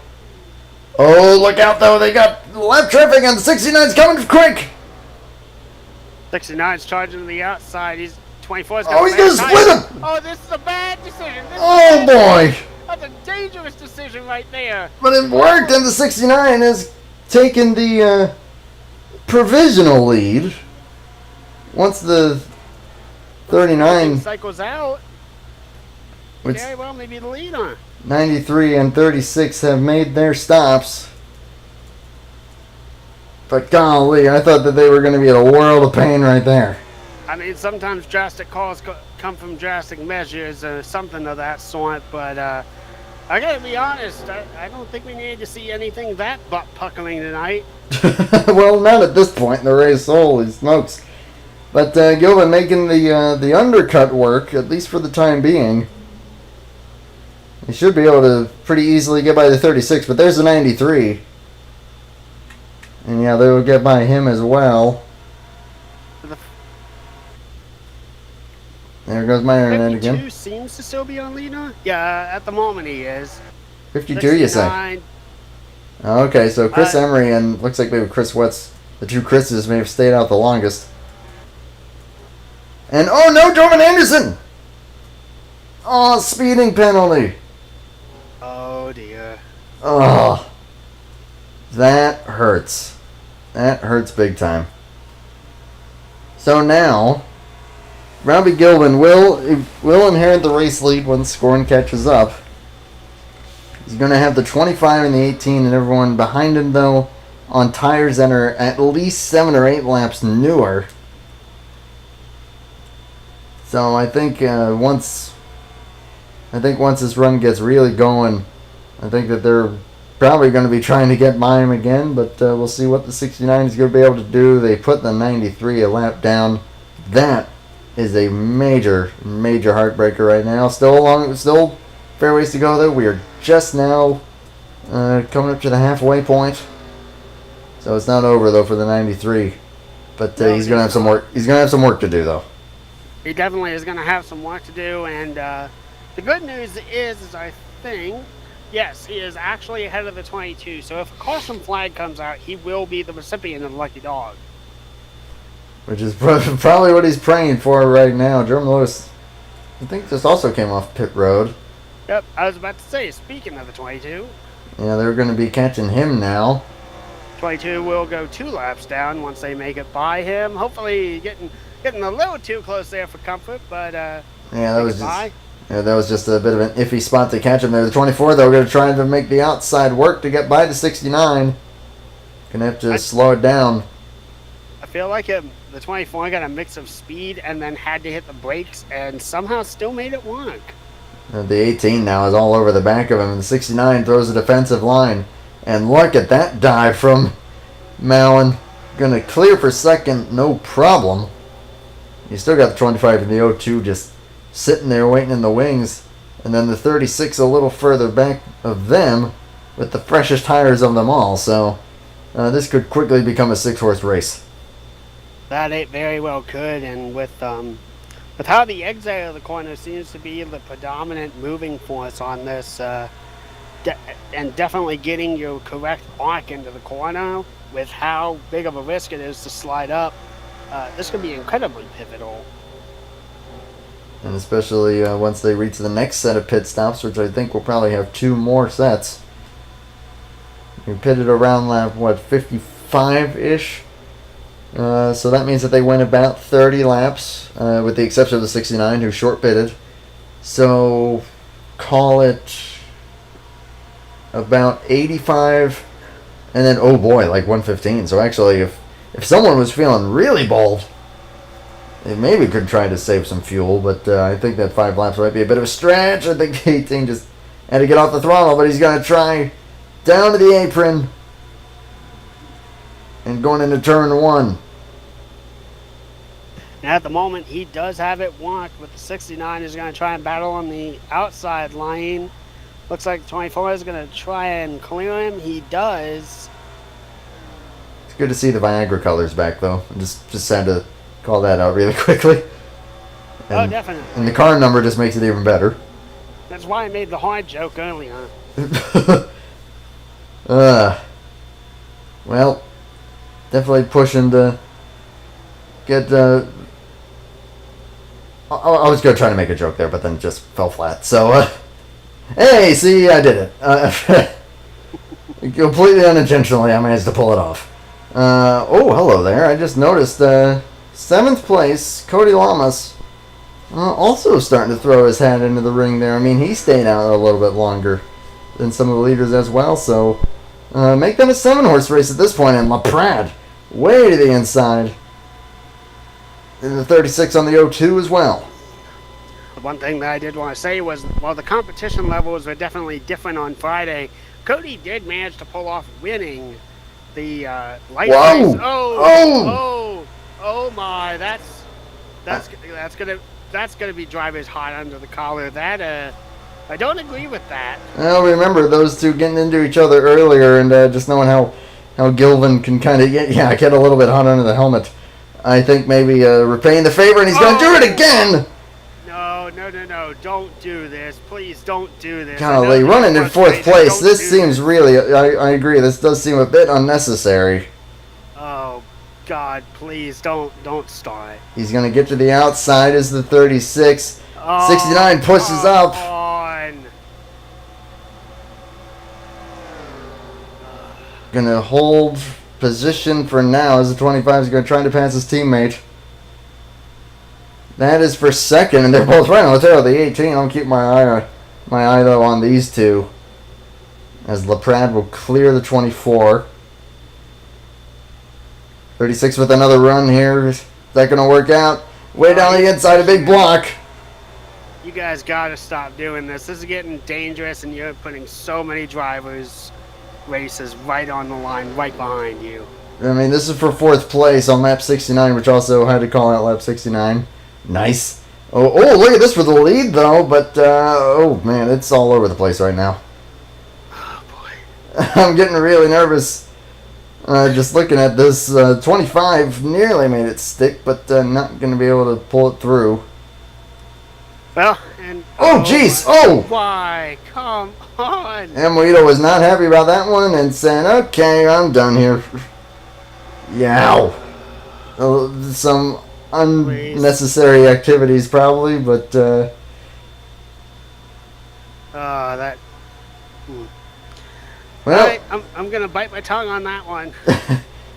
Oh, look out, though. They got left traffic, and the 69's coming quick. 69's charging to the outside. He's 24's got he's going to split him. Oh, this is a bad decision. Boy. That's a dangerous decision right there. But it worked, and the 69 has taken the... provisional lead. Once the 39 cycles out, very well maybe the lead on. 93 and 36 have made their stops. But golly, I thought that they were going to be a world of pain right there. I mean, sometimes drastic calls come from drastic measures or something of that sort, but I gotta be honest, I don't think we needed to see anything that butt-puckling tonight. Well, not at this point in the race, holy smokes. But Gilbert making the undercut work, at least for the time being. He should be able to pretty easily get by the 36, but there's the 93. And yeah, they will get by him as well. There goes my internet 52 again. seems to still be on leader. Yeah, at the moment he is. 52, you say? 69. Okay, so Chris Emery and looks like maybe Chris Wetz, the two Chris's, may have stayed out the longest. And oh no, Jordan Anderson! Oh, speeding penalty. Oh dear. Oh, that hurts. That hurts big time. So now, Robbie Gilvin will inherit the race lead when scoring catches up. He's going to have the 25 and the 18 and everyone behind him, though, on tires that are at least 7 or 8 laps newer. So I think once this run gets really going, I think that they're probably going to be trying to get by him again, but we'll see what the 69 is going to be able to do. They put the 93 a lap down. That is a major, major heartbreaker right now. Still fair ways to go, though. We are just now coming up to the halfway point, so it's not over though for the 93. But No, he's gonna have some work. He's gonna have some work to do though. He definitely is going to have some work to do, and the good news is I think, yes, he is actually ahead of the 22. So if a caution flag comes out, he will be the recipient of the lucky dog. Which is probably what he's praying for right now. Jerome Lewis, I think, just also came off pit road. Yep, I was about to say, speaking of the 22, Yeah, they're going to be catching him now. 22 will go 2 laps down once they make it by him. Hopefully getting a little too close there for comfort, but that was just a bit of an iffy spot to catch him there. The 24, though, going to try to make the outside work to get by the 69. Going to have to slow it down. I feel like the 24 got a mix of speed and then had to hit the brakes and somehow still made it work. The 18 now is all over the back of him, and the 69 throws a defensive line. And look at that dive from Mallon. Going to clear for second, no problem. You still got the 25 and the 02 just sitting there waiting in the wings. And then the 36 a little further back of them with the freshest tires of them all. So this could quickly become a 6-horse race. That it very well could, and with how the exit of the corner seems to be the predominant moving force on this, and definitely getting your correct arc into the corner with how big of a risk it is to slide up, this could be incredibly pivotal. And especially once they reach the next set of pit stops, which I think will probably have 2 more sets. We pitted around lap, 55-ish? So that means that they went about 30 laps, with the exception of the 69, who short pitted. So call it about 85, and then, oh boy, like 115. So actually, if someone was feeling really bold, they maybe could try to save some fuel, but I think that 5 laps might be a bit of a stretch. I think 18 just had to get off the throttle, but he's going to try down to the apron and going into turn 1. And at the moment, he does have it walked, but the 69 is going to try and battle on the outside lane. Looks like the 24 is going to try and clear him. He does. It's good to see the Viagra colors back, though. I just had to call that out really quickly. Oh, definitely. And the car number just makes it even better. That's why I made the hard joke earlier. Well, definitely pushing to get. I was going to try to make a joke there, but then it just fell flat. So, hey, see, I did it. Completely unintentionally, I managed to pull it off. Oh, hello there. I just noticed 7th place, Cody Lamas, also starting to throw his hat into the ring there. I mean, he stayed out a little bit longer than some of the leaders as well. So, make that a 7-horse race at this point. And LaPrade, way to the inside. And the 36 on the 02 as well. The one thing that I did want to say was, while the competition levels were definitely different on Friday, Cody did manage to pull off winning the light race. Oh my! That's gonna be drivers hot under the collar. That I don't agree with that. Well, remember those two getting into each other earlier, and just knowing how Gilvin can kind of get a little bit hot under the helmet. I think maybe repaying the favor, and he's going to do it again. no, don't do this. Please don't do this. Golly, running in fourth place. This seems really, I agree, this does seem a bit unnecessary. Oh, God, please don't start. He's going to get to the outside as the 36. 69 pushes up. On. Going to hold position for now as the 25 is going to try to pass his teammate. That is for second, and they're both right on the tail of the 18. I'll keep my eye though on these two, as LaPrade will clear the 24. 36 with another run here. Is that going to work out? Way down the inside, a big block. You guys got to stop doing this. This is getting dangerous, and you're putting so many drivers' races right on the line, right behind you. I mean, this is for fourth place on lap 69, which also had to call out lap 69. Nice. Oh, look at this for the lead, though. But, oh, man, it's all over the place right now. Oh, boy. I'm getting really nervous just looking at this. 25 nearly made it stick, but not going to be able to pull it through. Well, and... Oh, jeez. Oh! Why? Come on. Amoito was not happy about that one and saying, okay, I'm done here. Yow. Some unnecessary activities probably, but that well, all right, I'm gonna bite my tongue on that one.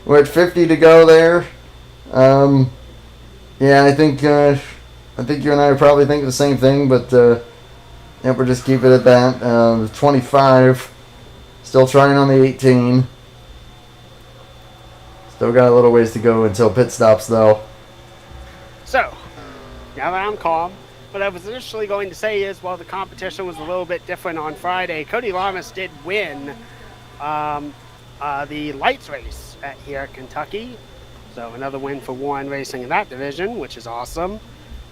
We're at 50 to go there. Yeah, I think you and I probably think the same thing, but yeah, we'll just keep it at that. 25 still trying on the 18. Still got a little ways to go until pit stops though. So, now that I'm calm, what I was initially going to say is, while the competition was a little bit different on Friday, Cody Lamas did win the lights race here at Kentucky. So another win for Warren Racing in that division, which is awesome.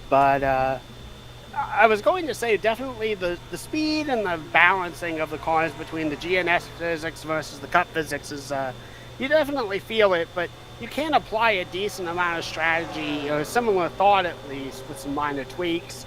But I was going to say definitely the speed and the balancing of the cars between the GNS physics versus the Cup physics is, you definitely feel it, but you can apply a decent amount of strategy, or similar thought at least, with some minor tweaks,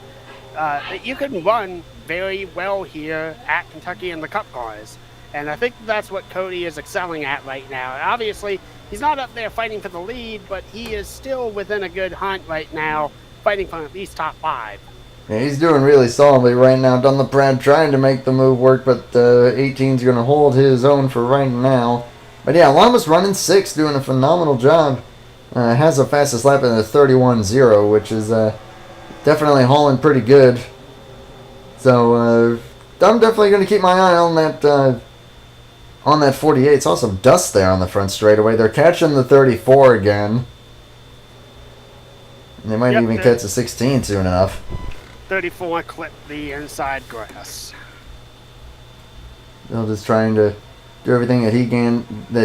that you can run very well here at Kentucky in the Cup cars. And I think that's what Cody is excelling at right now. Obviously, he's not up there fighting for the lead, but he is still within a good hunt right now, fighting for at least top 5. Yeah, he's doing really solidly right now. Done the Brad trying to make the move work, but 18's going to hold his own for right now. But yeah, Lamas running 6, doing a phenomenal job. Has the fastest lap in the 31.0, which is definitely hauling pretty good. So I'm definitely going to keep my eye on that 48. Saw some dust there on the front straightaway. They're catching the 34 again. And they might even catch the 16 soon enough. 34 clipped the inside grass. They're just trying to do everything that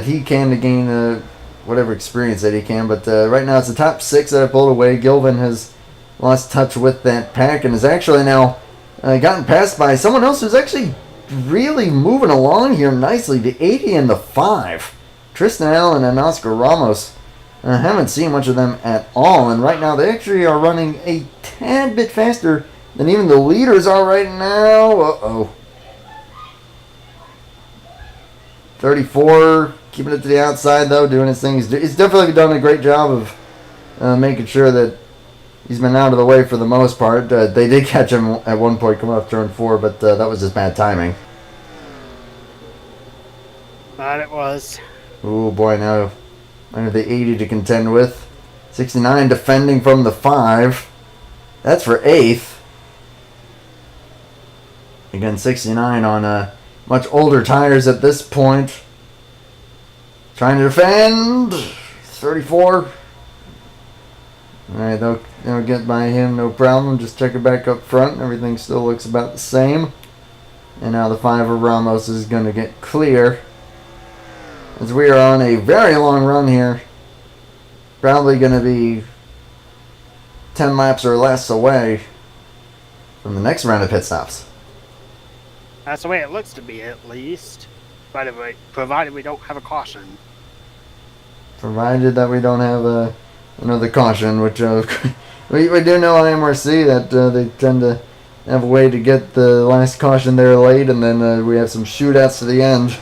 he can to gain whatever experience that he can. But right now it's the top 6 that have pulled away. Gilvin has lost touch with that pack and is actually now gotten passed by someone else who's actually really moving along here nicely. The 80 and the 5. Tristan Allen and Oscar Ramos. I haven't seen much of them at all. And right now they actually are running a tad bit faster than even the leaders are right now. Uh-oh. 34, keeping it to the outside though, doing his thing. He's definitely done a great job of making sure that he's been out of the way for the most part. They did catch him at one point coming off turn 4, but that was just bad timing. That it was. Oh boy, now under the 80 to contend with. 69 defending from the 5. That's for 8th. Again, 69 on much older tires at this point. Trying to defend. 34. Alright, they'll get by him, no problem. Just check it back up front. Everything still looks about the same. And now the 5 of Ramos is going to get clear. As we are on a very long run here. Probably going to be 10 laps or less away from the next round of pit stops. That's the way it looks to be, at least. Provided we don't have a caution. Provided that we don't have another caution, which we do know on IMRC that they tend to have a way to get the last caution there late, and then we have some shootouts to the end.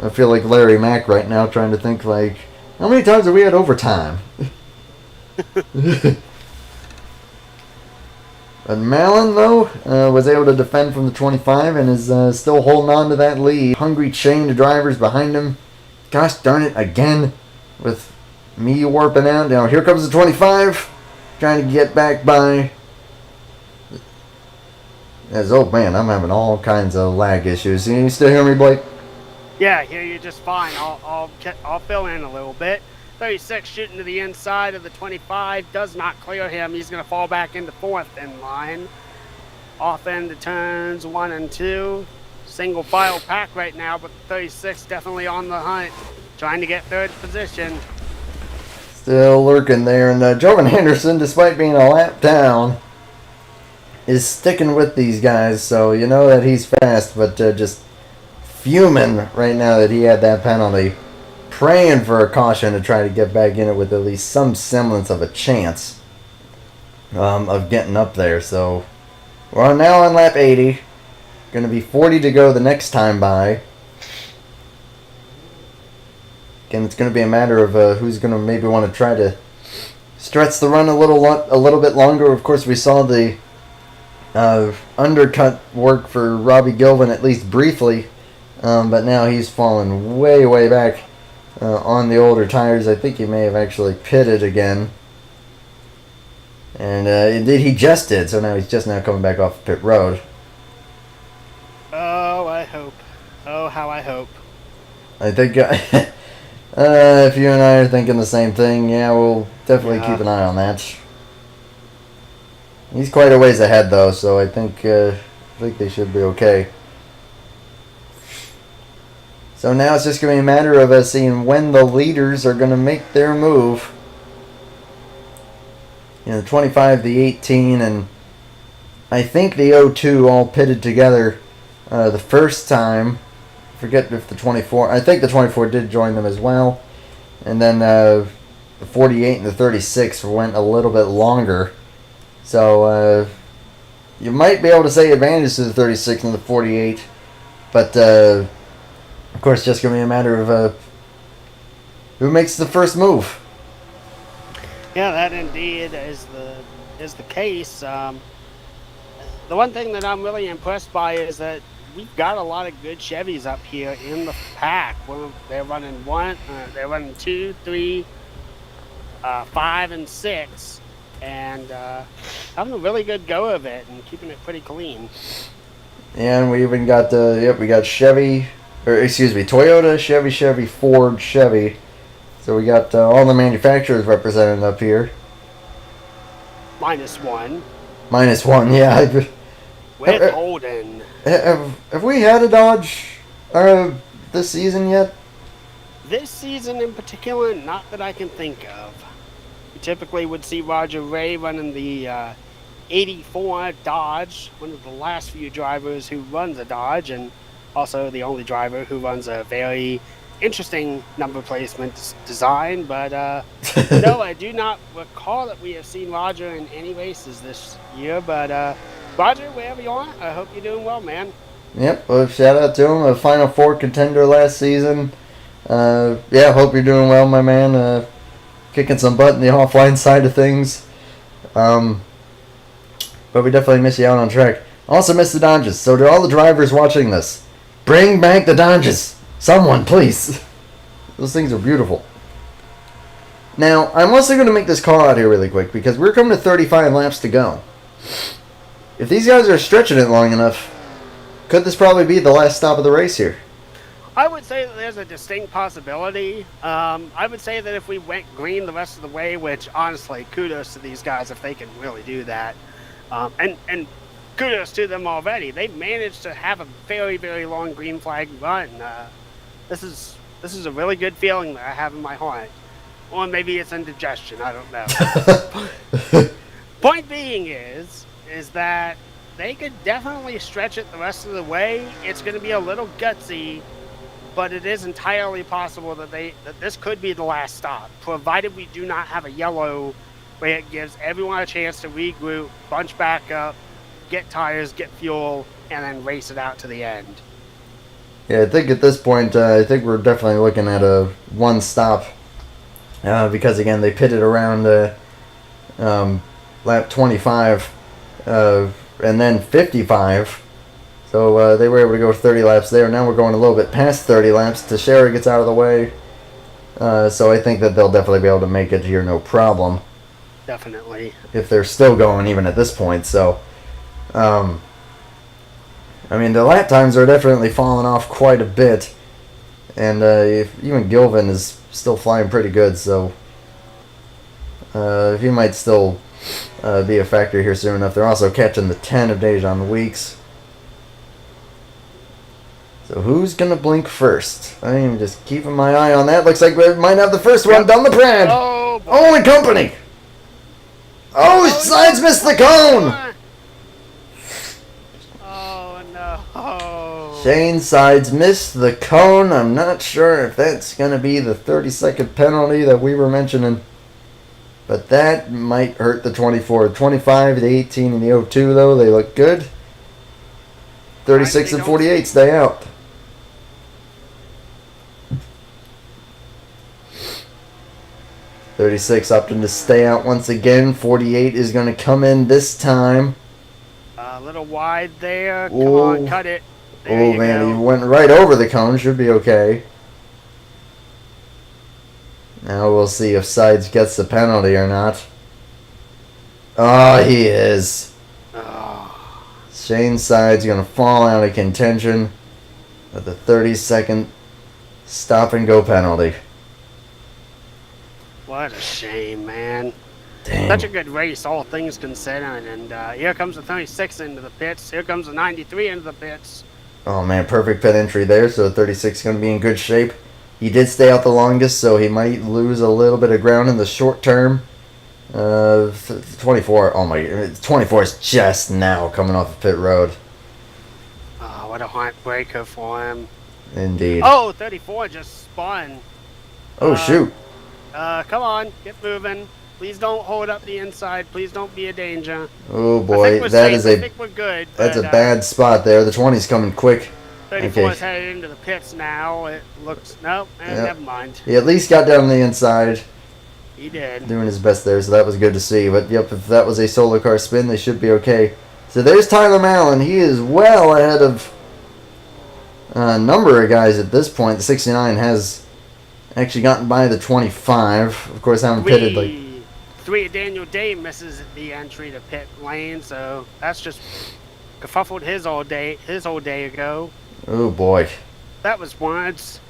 I feel like Larry Mack right now, trying to think like, how many times have we had overtime? But Malin, though, was able to defend from the 25 and is still holding on to that lead. Hungry chain of drivers behind him. Gosh darn it, again, with me warping out. Now here comes the 25, trying to get back by. Oh man, I'm having all kinds of lag issues. Can you still hear me, Blake? Yeah, I hear you just fine. I'll fill in a little bit. 36 shooting to the inside of the 25, does not clear him. He's going to fall back into 4th in line. Off into turns 1 and 2. Single file pack right now, but 36 definitely on the hunt, trying to get 3rd position. Still lurking there, and Jovan Henderson, despite being a lap down, is sticking with these guys, so you know that he's fast, but just fuming right now that he had that penalty. Praying for a caution to try to get back in it with at least some semblance of a chance of getting up there. So we're now on lap 80. Going to be 40 to go the next time by. Again, it's going to be a matter of who's going to maybe want to try to stretch the run a little bit longer. Of course, we saw the undercut work for Robbie Gilvin at least briefly, but now he's fallen way back. On the older tires. I think he may have actually pitted again. And indeed he just did, so now he's just now coming back off pit road. Oh, I hope. Oh, how I hope. I think if you and I are thinking the same thing, yeah, we'll definitely keep an eye on that. He's quite a ways ahead though, so I think they should be okay. So now it's just going to be a matter of seeing when the leaders are going to make their move. You know, the 25, the 18, and I think the 02 all pitted together the first time. I forget if the 24... I think the 24 did join them as well. And then the 48 and the 36 went a little bit longer. So you might be able to say advantage to the 36 and the 48. But... of course, just going to be a matter of who makes the first move. Yeah, that indeed is the case. The one thing that I'm really impressed by is that we've got a lot of good Chevys up here in the pack. Well, they're running 2, 3, 5, and 6, and having a really good go of it and keeping it pretty clean. And we even got we got Chevy. Toyota, Chevy, Ford, Chevy. So we got all the manufacturers represented up here. -1. -1, yeah. With Holden. Have we had a Dodge this season yet? This season in particular, not that I can think of. We typically would see Roger Ray running the 84 Dodge, one of the last few drivers who runs a Dodge, and also the only driver who runs a very interesting number placement design. But no, I do not recall that we have seen Roger in any races this year. But Roger, wherever you are, I hope you're doing well, man. Yep, well, shout out to him, a Final Four contender last season. Hope you're doing well, my man. Kicking some butt in the offline side of things. But we definitely miss you out on track. Also miss the Dodges. So to all the drivers watching this, bring back the Dodges. Someone, please. Those things are beautiful. Now, I'm also going to make this call out here really quick because we're coming to 35 laps to go. If these guys are stretching it long enough, could this probably be the last stop of the race here? I would say that there's a distinct possibility. I would say that if we went green the rest of the way, which honestly, kudos to these guys if they can really do that. And kudos to them already. They've managed to have a very, very long green flag run. This is a really good feeling that I have in my heart. Or maybe it's indigestion, I don't know. Point being is that they could definitely stretch it the rest of the way. It's going to be a little gutsy, but it is entirely possible that this could be the last stop, provided we do not have a yellow where it gives everyone a chance to regroup, bunch back up, get tires, get fuel, and then race it out to the end. Yeah, I think at this point, I think we're definitely looking at a one stop. Because again, they pitted around lap 25 and then 55. So they were able to go 30 laps there. Now we're going a little bit past 30 laps. Teixeira gets out of the way. So I think that they'll definitely be able to make it here no problem. Definitely. If they're still going even at this point. So, I mean, the lap times are definitely falling off quite a bit. And even Gilvin is still flying pretty good. So he might still be a factor here soon enough. They're also catching the 10 of Dejan Weeks. So who's going to blink first? I'm just keeping my eye on that. Looks like we might have the first one down the Prad. Oh, boy. Owen Company. Oh, Sides missed the cone. Oh, no. Shane Sides missed the cone. I'm not sure if that's going to be the 30-second penalty that we were mentioning. But that might hurt the 24. 25, the 18, and the 02, though. They look good. 36 and 48 stay out. .36 opting to stay out once again. 48 is going to come in this time. A little wide there. Come on, cut it. There Man, go. he went right over the cone. Should be okay. Now we'll see if Sides gets the penalty or not. Oh, he is. Oh. Shane Sides going to fall out of contention with a 30-second stop-and-go penalty. What a shame, man. Damn. Such a good race, all things considered. And here comes the 36 into the pits. Here comes the 93 into the pits. Oh, man, perfect pit entry there, so 36 is going to be in good shape. He did stay out the longest, so he might lose a little bit of ground in the short term. 24, oh my, 24 is just now coming off the pit road. Oh, what a heartbreaker for him. Indeed. Oh, 34 just spun. Oh, shoot. Come on, get moving. Please don't hold up the inside. Please don't be a danger. Oh boy, that is I think we're good. That's but, a bad spot there. The 20's coming quick. 34 is headed into the pits now. It looks never mind. He at least got down the inside. He did. Doing his best there, so that was good to see. But yep, if that was a solo car spin, they should be okay. So there's Tyler Mallon. He is well ahead of a number of guys at this point. The 69 has actually gotten by the 25. Of course, haven't pitted like. Daniel Day misses the entry to pit lane, so that's just kerfuffled his whole day ago. Oh boy. That was words.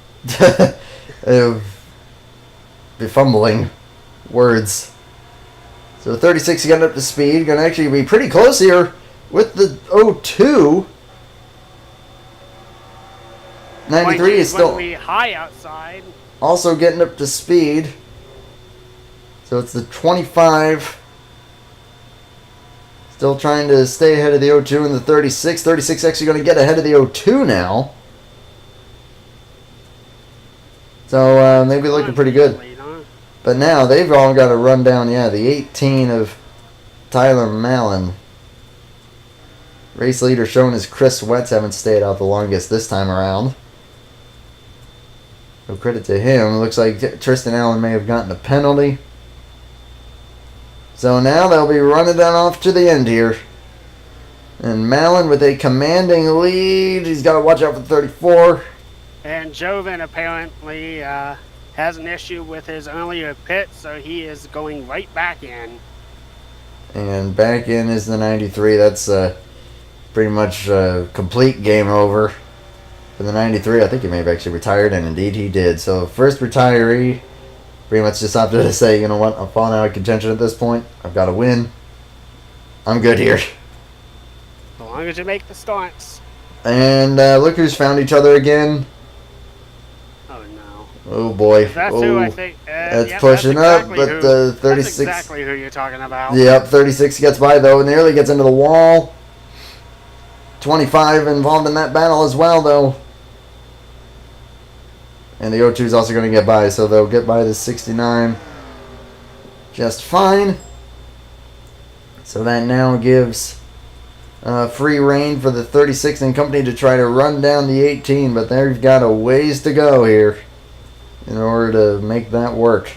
Befumbling words. So 36 getting up to speed. Going to actually be pretty close here with the 02. 93 is still high outside. Also getting up to speed. So it's the 25. Still trying to stay ahead of the 02 and the 36. 36 actually going to get ahead of the 02 now. So maybe looking pretty good. But now they've all got to run down, the 18 of Tyler Mallon. Race leader shown as Chris Wetz haven't stayed out the longest this time around. So credit to him. Looks like Tristan Allen may have gotten a penalty. So now they'll be running that off to the end here. And Mallon with a commanding lead. He's got to watch out for 34. And Joven apparently has an issue with his earlier pit, so he is going right back in. And back in is the 93. That's pretty much a complete game over for the 93. I think he may have actually retired, and indeed he did. So first retiree. Pretty much just opted to say, you know what, I'm falling out of contention at this point. I've got to win. I'm good here. As long as you make the starts. And look who's found each other again. Oh, no. Oh, boy. That's who I think. That's pushing up, but the 36. That's exactly who you're talking about. Yep, 36 gets by, though. Nearly gets into the wall. 25 involved in that battle as well, though. And the 02 is also going to get by, so they'll get by the 69 just fine. So that now gives free reign for the 36 and company to try to run down the 18, but they've got a ways to go here in order to make that work.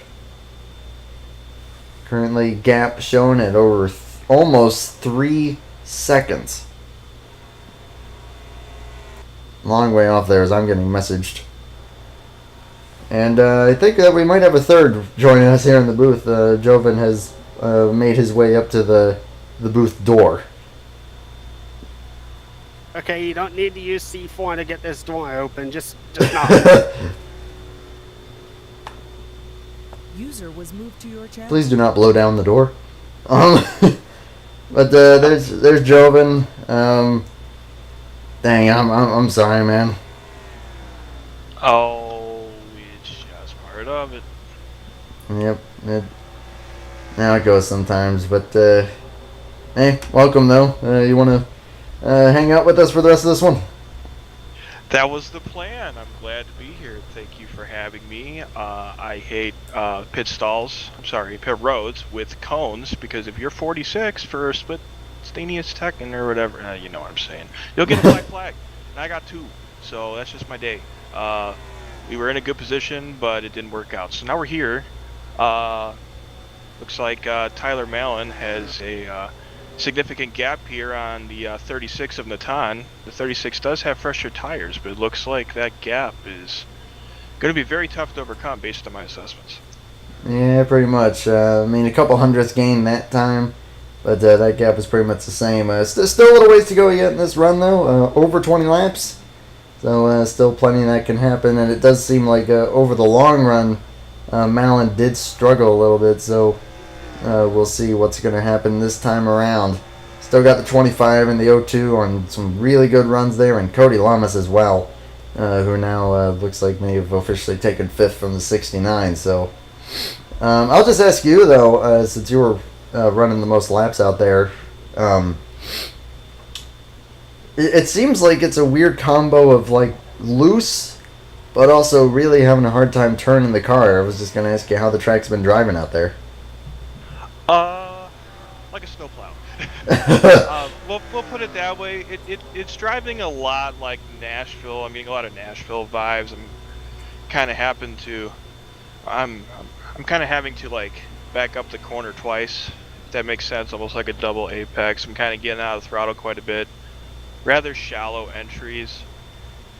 Currently, gap shown at over almost 3 seconds. Long way off there as I'm getting messaged. And I think that we might have a third joining us here in the booth. Joven has made his way up to the booth door. Okay, you don't need to use C4 to get this door open. Just knock. User was moved to your channel. Please do not blow down the door. But there's Joven. Dang, I'm sorry, man. Oh, it's just part of it. Yep. Now it goes sometimes, but hey, welcome though. You want to hang out with us for the rest of this one? That was the plan. I'm glad to be here. Thank you for having me. I hate pit roads with cones, because if you're 46 for a split stainless Tekken or whatever, you know what I'm saying, you'll get a black flag. And I got 2, so that's just my day. We were in a good position, but it didn't work out. So now we're here. Looks like Tyler Mallon has a significant gap here on the 36 of Natan. The 36 does have fresher tires, but it looks like that gap is going to be very tough to overcome based on my assessments. Yeah, pretty much. I mean, a couple hundredths gain that time, but that gap is pretty much the same. Still a little ways to go yet in this run, though. Over 20 laps, so still plenty that can happen. And it does seem like over the long run, Mallon did struggle a little bit, so we'll see what's going to happen this time around. Still got the 25 and the 02 on some really good runs there, and Cody Lamas as well, who now looks like may have officially taken 5th from the 69. So I'll just ask you, though, since you were running the most laps out there, it seems like it's a weird combo of like loose, but also really having a hard time turning the car. I was just going to ask you how the track's been driving out there. Like a snowplow. We'll put it that way. It's driving a lot like Nashville. I'm getting a lot of Nashville vibes. I'm kind of having to like back up the corner twice, if that makes sense. Almost like a double apex. I'm kind of getting out of the throttle quite a bit. Rather shallow entries,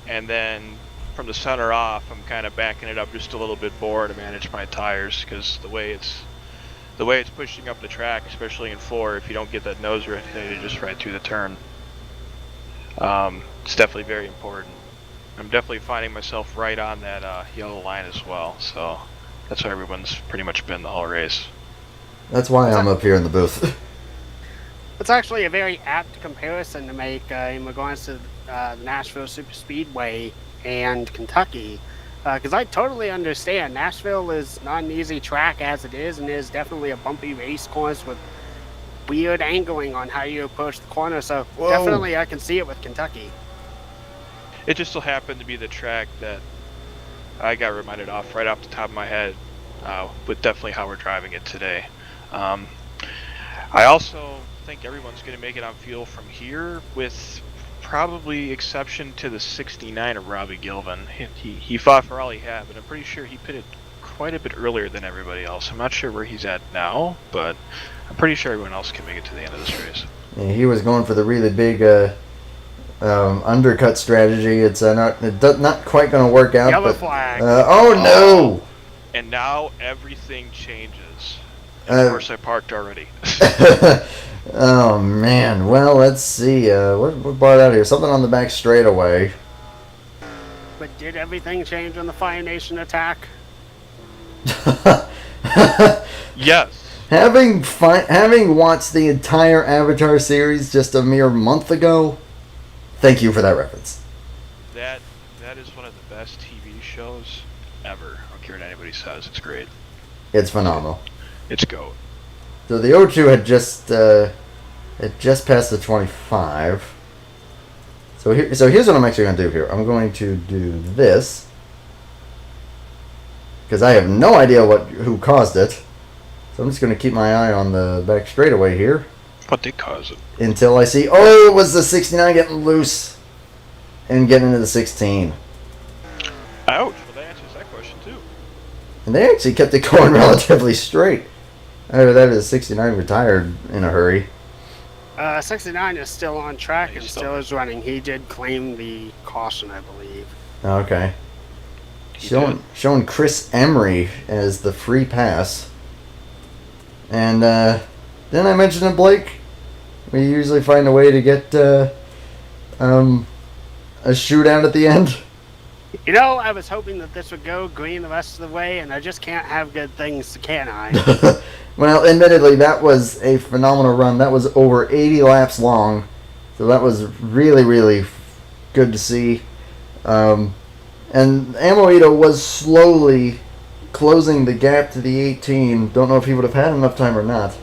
and then from the center off, I'm kind of backing it up just a little bit more to manage my tires, because the way it's pushing up the track, especially in 4, if you don't get that nose rotated just right through the turn, it's definitely very important. I'm definitely finding myself right on that yellow line as well, so that's where everyone's pretty much been the whole race. That's why I'm up here in the booth. It's actually a very apt comparison to make in regards to the Nashville Super Speedway and Kentucky. Because I totally understand. Nashville is not an easy track as it is, and is definitely a bumpy race course with weird angling on how you approach the corner. So definitely I can see it with Kentucky. It just so happened to be the track that I got reminded off right off the top of my head with definitely how we're driving it today. I also think everyone's going to make it on fuel from here, with probably exception to the 69 of Robbie Gilvin. He fought for all he had, but I'm pretty sure he pitted quite a bit earlier than everybody else. I'm not sure where he's at now, but I'm pretty sure everyone else can make it to the end of this race. Yeah, he was going for the really big undercut strategy. It's not quite going to work out. Yellow but, flag. Oh no! And now everything changes. And of course, I parked already. Oh man. Well, let's see. What brought out here? Something on the back straightaway. But did everything change on the Fire Nation attack? Yes. Having watched the entire Avatar series just a mere month ago, thank you for that reference. That is one of the best TV shows ever. I don't care what anybody says. It's great. It's phenomenal. It's GOAT. So the O2 had just passed the 25. So here's what I'm actually going to do here. I'm going to do this, because I have no idea who caused it. So I'm just going to keep my eye on the back straightaway here. What did cause it? Until I see, oh, it was the 69 getting loose and getting into the 16. Ouch. Well, that answers that question, too. And they actually kept it going relatively straight. After that, the 69 retired in a hurry. 69 is still on track He's and still- still is running. He did claim the caution, I believe. Okay. He Showing Chris Emery as the free pass. And then I mentioned to Blake, we usually find a way to get a shootout at the end. You know, I was hoping that this would go green the rest of the way, and I just can't have good things, can I? Well, admittedly, that was a phenomenal run. That was over 80 laps long. So that was really, really good to see. And Amoedo was slowly closing the gap to the 18. Don't know if he would have had enough time or not.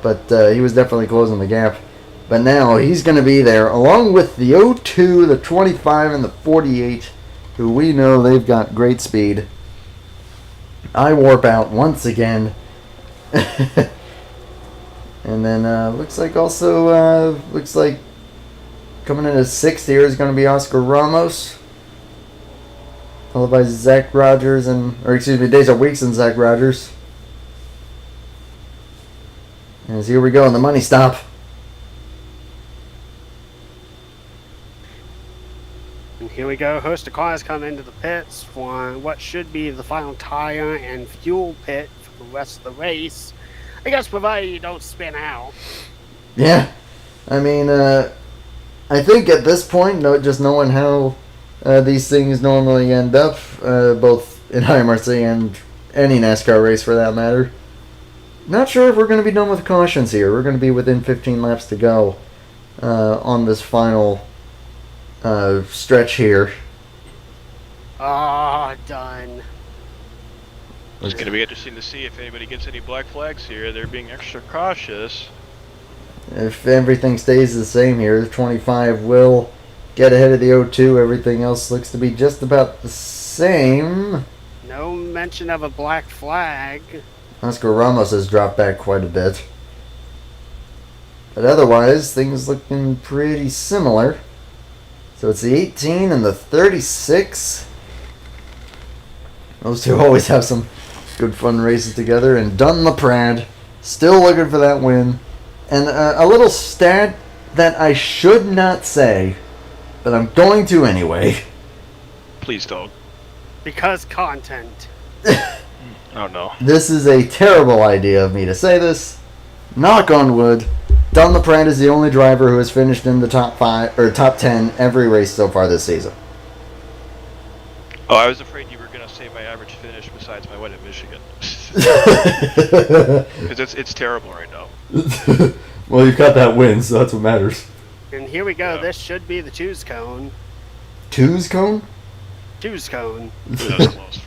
But he was definitely closing the gap. But now he's going to be there, along with the 02, the 25, and the 48, who we know they've got great speed. I warp out once again. And then looks like coming in at 6th here is going to be Oscar Ramos, followed by Zach Rogers Deja Weeks and Zach Rogers. And here we go in the money stop. And here we go. Host of cars come into the pits for what should be the final tire and fuel pit for the rest of the race. I guess provided you don't spin out. Yeah, I mean, I think at this point, just knowing how these things normally end up, both in IMRC and any NASCAR race for that matter, not sure if we're going to be done with cautions here. We're going to be within 15 laps to go on this final stretch here. Done. It's going to be interesting to see if anybody gets any black flags here. They're being extra cautious. If everything stays the same here, the 25 will get ahead of the 02. Everything else looks to be just about the same. No mention of a black flag. Oscar Ramos has dropped back quite a bit. But otherwise, things looking pretty similar. So it's the 18 and the 36. Those two always have some good fun races together. And Dunn LaPrade still looking for that win. And a little stat that I should not say, but I'm going to anyway. Please don't. Because content. Oh no. This is a terrible idea of me to say this. Knock on wood. Dunn LaPrade is the only driver who has finished in the top 5 or top 10 every race so far this season. Oh, I was afraid you were going to say my average finish besides my one in Michigan. Because it's terrible right now. Well, you've got that win, so that's what matters. And here we go. Yeah. This should be the choose cone. Two's cone? Choose cone. That was close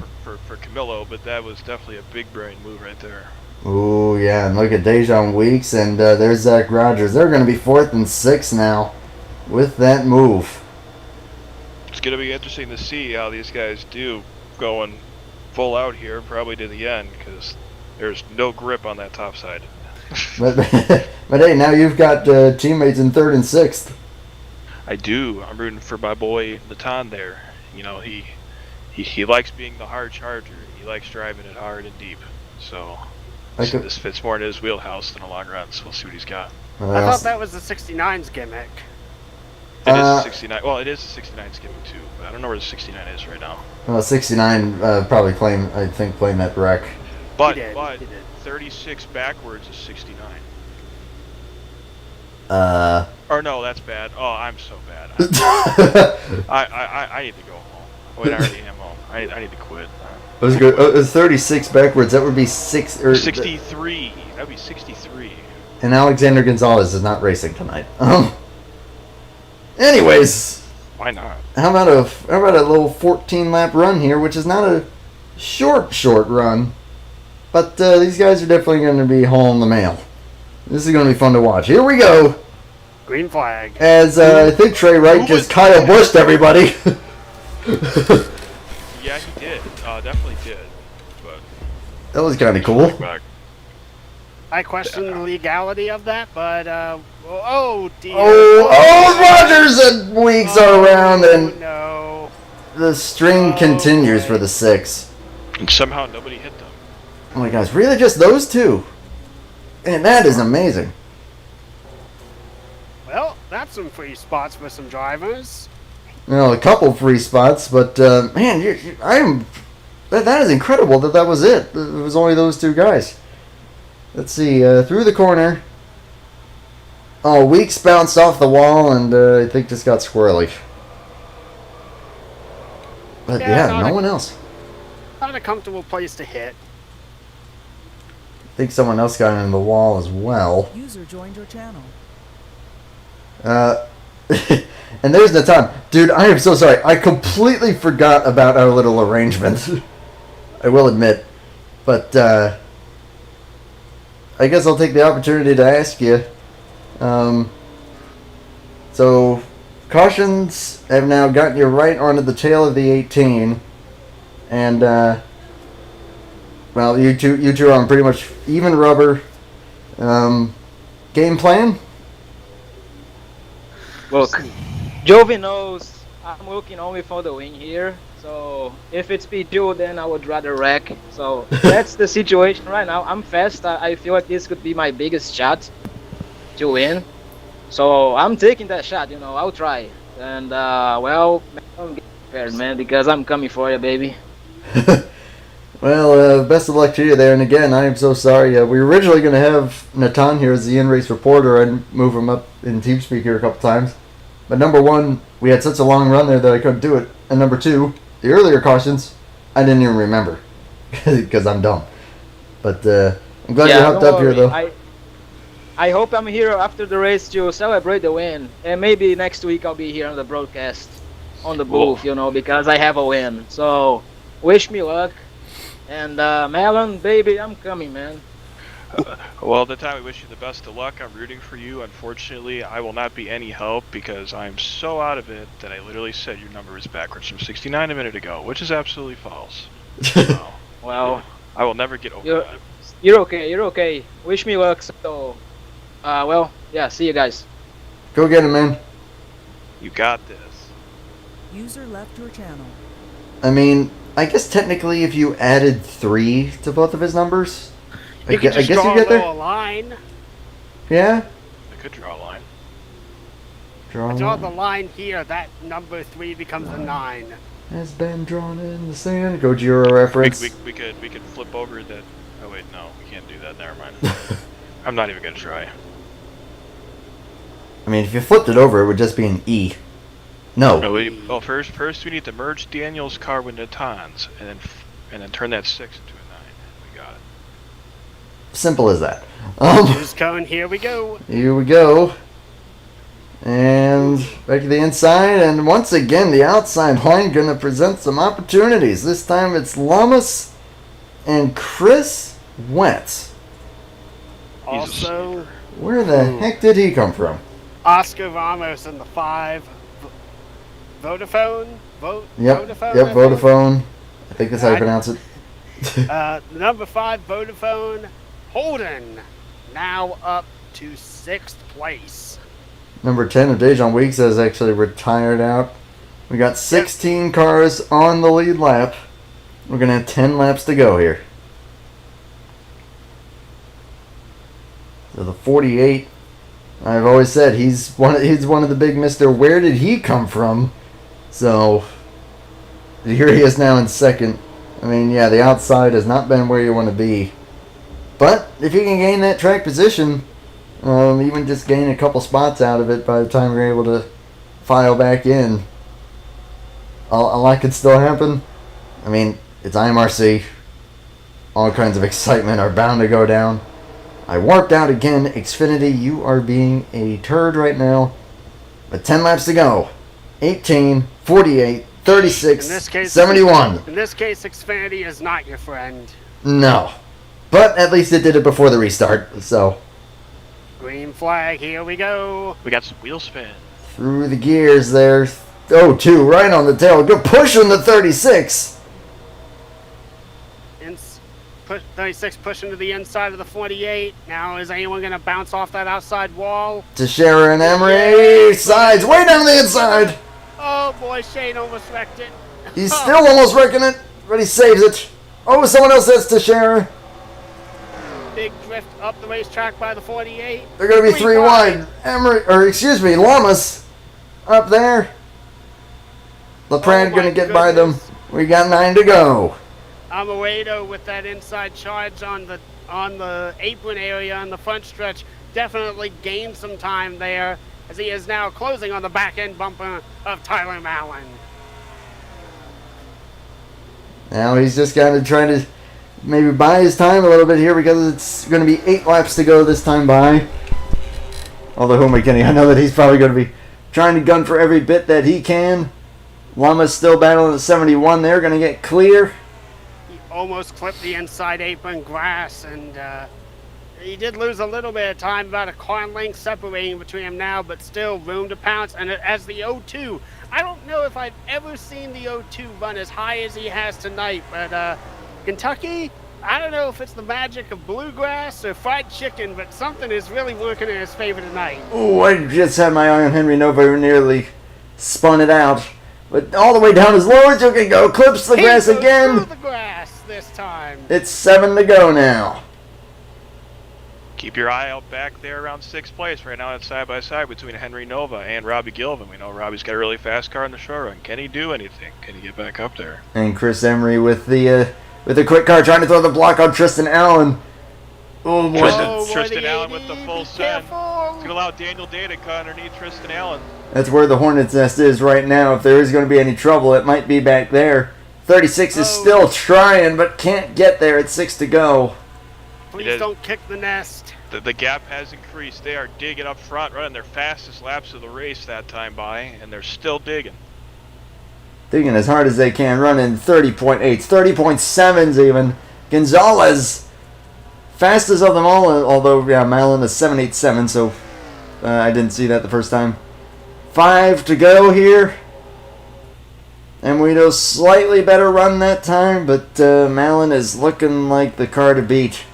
for Camillo, but that was definitely a big brain move right there. Oh, yeah, and look at Dejan Weeks, and there's Zach Rogers. They're going to be 4th and 6th now with that move. It's going to be interesting to see how these guys do going full out here, probably to the end, because there's no grip on that top side. But hey, now you've got teammates in 3rd and 6th. I do. I'm rooting for my boy Latan there. You know, he likes being the hard charger. He likes driving it hard and deep. So this fits more in his wheelhouse than a long run. So we'll see what he's got. I thought that was the 69's gimmick. It is a 69. Well, it is a 69's gimmick too. But I don't know where the 69 is right now. Well, 69 probably claimed that wreck. But He did. 36 backwards is 69. Or no, that's bad. Oh, I'm so bad. I need to go home. Wait, I already am home. I need to quit. It was good. It was 36 backwards. That would be 63. That'd be 63. And Alexander Gonzalez is not racing tonight. Anyways, Why not? how about a little 14-lap run here, which is not a short run, but these guys are definitely going to be hauling the mail. This is going to be fun to watch. Here we go. Green flag. As I think Trey Wright just Kyle Bushed everybody. Yeah, he did. Definitely did. But That was kind of cool. back. I question the legality of that, but oh dear. Rogers and Weeks are around, and no. the string continues for the 6. And somehow nobody hit them. Oh my gosh, really just those 2? And that is amazing. Well, that's some free spots for some drivers. A couple free spots, but man, that is incredible that was it. It was only those 2 guys. Let's see, through the corner. Oh, Weeks bounced off the wall and I think just got squirrely. But yeah, no one else. Not a comfortable place to hit. I think someone else got in the wall as well. User joined your channel. And there's Natan. Dude, I am so sorry. I completely forgot about our little arrangement. I will admit. But I guess I'll take the opportunity to ask you. So, cautions have now gotten you right onto the tail of the 18. And, well, you two are on pretty much even rubber. Game plan? Look, Jovi knows I'm looking only for the win here. So if it's P2, then I would rather wreck. So that's the situation right now. I'm fast. I feel like this could be my biggest shot to win. So I'm taking that shot. I'll try. And well, get prepared, man, because I'm coming for you, baby. Well, best of luck to you there. And again, I am so sorry. We were originally going to have Natan here as the in-race reporter and move him up in TeamSpeak here a couple times. But number 1, we had such a long run there that I couldn't do it. And number 2, the earlier cautions, I didn't even remember because I'm dumb. But I'm glad you hopped up here, though. I hope I'm here after the race to celebrate the win. And maybe next week I'll be here on the broadcast, on the booth, because I have a win. So wish me luck. And Malon, baby, I'm coming, man. Well, the time we wish you the best of luck. I'm rooting for you. Unfortunately, I will not be any help because I'm so out of it that I literally said your number is backwards from 69 a minute ago, which is absolutely false. So, Well, I will never get over that. You're okay. You're okay. Wish me luck. So, well, yeah. See you guys. Go get him, man. You got this. User left your channel. I mean, I guess technically if you added 3 to both of his numbers, You could just draw a line. Yeah? I could draw a line. Draw the line here. That number 3 becomes a 9. Has been drawn in the sand. Go to your reference. We could flip over that. Oh wait, no, we can't do that. Never mind. I'm not even gonna try. I mean, if you flipped it over, it would just be an E. No. Well, first we need to merge Daniel's car with Natan's, and then turn that 6 into a 9. We got it. Simple as that. Who's coming? Here we go. Here we go. And back to the inside, and once again, the outside line gonna present some opportunities. This time it's Lamas and Chris Wentz. Also, where the heck did he come from? Oscar Ramos in the 5. Vodafone? Vodafone. I think that's how you pronounce it. The number 5 Vodafone, Holden, now up to 6th place. Number 10 of Dejan Weeks has actually retired out. We got 16 cars on the lead lap. We're going to have 10 laps to go here. So the 48, I've always said he's one of the big Mr. Where did he come from? So here he is now in 2nd. I mean, yeah, the outside has not been where you want to be. But if you can gain that track position, even just gain a couple spots out of it by the time you're able to file back in, a lot could still happen. I mean, it's IMRC. All kinds of excitement are bound to go down. I warped out again. Xfinity, you are being a turd right now. But 10 laps to go. 18, 48, 36, 71. In this case, Xfinity is not your friend. No. But at least it did it before the restart, so. Green flag, here we go. We got some wheel spin. Through the gears there. Oh, 2 right on the tail. Good push on the 36. 36 pushing to the inside of the 48. Now is anyone going to bounce off that outside wall? Teixeira and Emery. Sides way down the inside. Oh boy, Shane almost wrecked it. He's still almost wrecking it, but he saves it. Oh, someone else hits Teixeira. Big drift up the racetrack by the 48. They're going to be three wide. Lamas up there. LaPrade going to get by them. We got 9 to go. Amaredo with that inside charge on the apron area on the front stretch definitely gained some time there as he is now closing on the back end bumper of Tyler Mallon. Now he's just kind of trying to maybe buy his time a little bit here because it's going to be 8 laps to go this time by. Although who am I kidding? I know that he's probably going to be trying to gun for every bit that he can. Lama's still battling at 71 there, going to get clear. He almost clipped the inside apron grass, and he did lose a little bit of time, about a car length separating between him now, but still room to pounce. And as the 0-2, I don't know if I've ever seen the 0-2 run as high as he has tonight, but Kentucky, I don't know if it's the magic of Bluegrass or fried chicken, but something is really working in his favor tonight. Oh, I just had my eye on Henry Nova, nearly spun it out. But all the way down as low as you can go. Clips the grass again. Through the grass this time. It's 7 to go now. Keep your eye out back there around 6th place. Right now it's side by side between Henry Nova and Robbie Gilvin. We know Robbie's got a really fast car in the short run. Can he do anything? Can he get back up there? And Chris Emery with the quick car trying to throw the block on Tristan Allen. Oh boy. Tristan Allen with the full send. It's going to allow Daniel Day to cut underneath Tristan Allen. That's where the Hornet's Nest is right now. If there is going to be any trouble, it might be back there. 36 is still trying, but can't get there. It's 6 to go. Please don't kick the nest. The gap has increased. They are digging up front, running their fastest laps of the race that time by, and they're still digging. Digging as hard as they can, running 30.8s, 30.7s even. Gonzalez, fastest of them all, although, yeah, Malin is 7.87, so I didn't see that the first time. 5 to go here. And Guido slightly better run that time, but Malin is looking like the car to beat.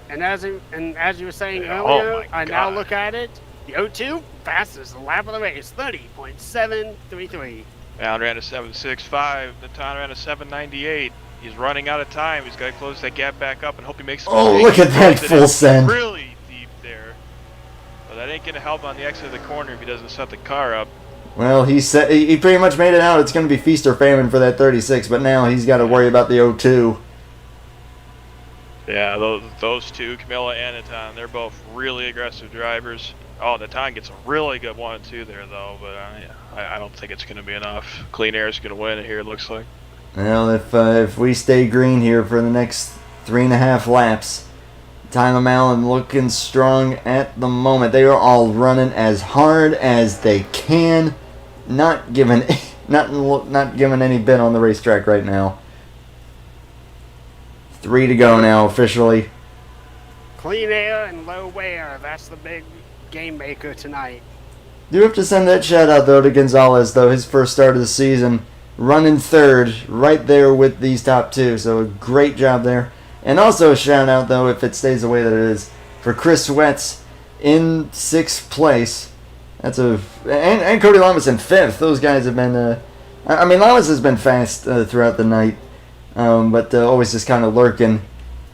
And as you were saying earlier, I now look at it. The 0-2, fastest lap of the race, 30.733. Malin ran a 7.65. Natan ran a 7.98. He's running out of time. He's got to close that gap back up and hope he makes. Oh, look at that full send! Really deep there. But that ain't going to help on the exit of the corner if he doesn't set the car up. Well, he pretty much made it out. It's going to be feast or famine for that 36, but now he's got to worry about the 0-2. Yeah, those two, Camilla and Natan, they're both really aggressive drivers. Oh, Natan gets a really good 1-2 there, though, but I don't think it's going to be enough. Clean Air is going to win here, it looks like. Well, if we stay green here for the next 3.5 laps, Tyler Mallon looking strong at the moment. They are all running as hard as they can, not giving any bit on the racetrack right now. 3 to go now officially. Clean Air and low wear. That's the big game maker tonight. Do have to send that shout out though to Gonzalez, though, his first start of the season, running third right there with these top two. So a great job there. And also a shout out though, if it stays the way that it is, for Chris Sweats in 6th place. That's and Cody Lamas in 5th. Those guys have been Lamas has been fast throughout the night. But always just kind of lurking.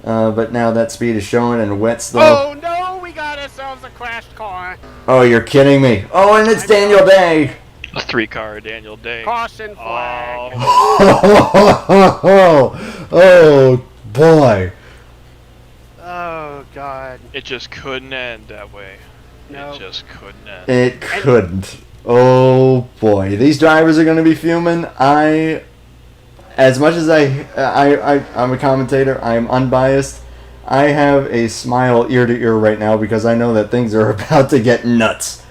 But now that speed is showing, and Wets though. Oh no, we got ourselves a crashed car. Oh, you're kidding me. Oh, and it's Daniel Day. A 3-car Daniel Day. Caution flag. Oh, boy. Oh, God. It just couldn't end that way. No. It just couldn't end. It couldn't. Oh, boy. These drivers are going to be fuming. As much as I'm a commentator, I'm unbiased. I have a smile ear to ear right now because I know that things are about to get nuts.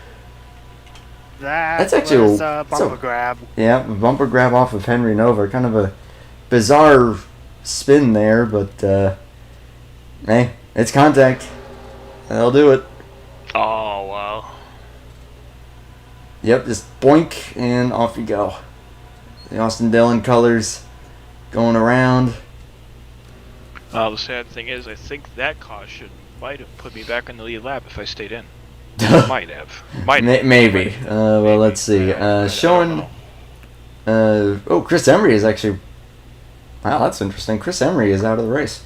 That's actually a bumper grab. Yeah, a bumper grab off of Henry Nova. Kind of a bizarre spin there, but hey, it's contact. They'll do it. Oh, wow. Yep, just boink, and off you go. The Austin Dillon colors going around. The sad thing is, I think that caution might have put me back in the lead lap if I stayed in. Might have. Maybe. Well, let's see. Showing. Chris Emery is actually. Wow, that's interesting. Chris Emery is out of the race.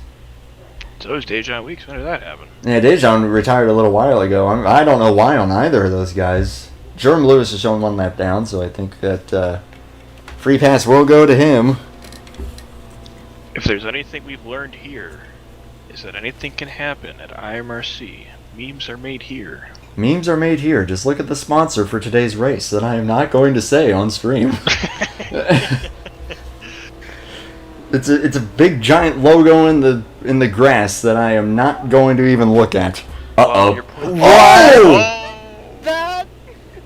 So is Dejan Weeks. When did that happen? Yeah, Dejan retired a little while ago. I don't know why on either of those guys. Jerome Lewis is showing 1 lap down, so I think that free pass will go to him. If there's anything we've learned here, is that anything can happen at IMRC. Memes are made here. Memes are made here. Just look at the sponsor for today's race that I am not going to say on stream. It's a big giant logo in the grass that I am not going to even look at. Uh-oh. Whoa!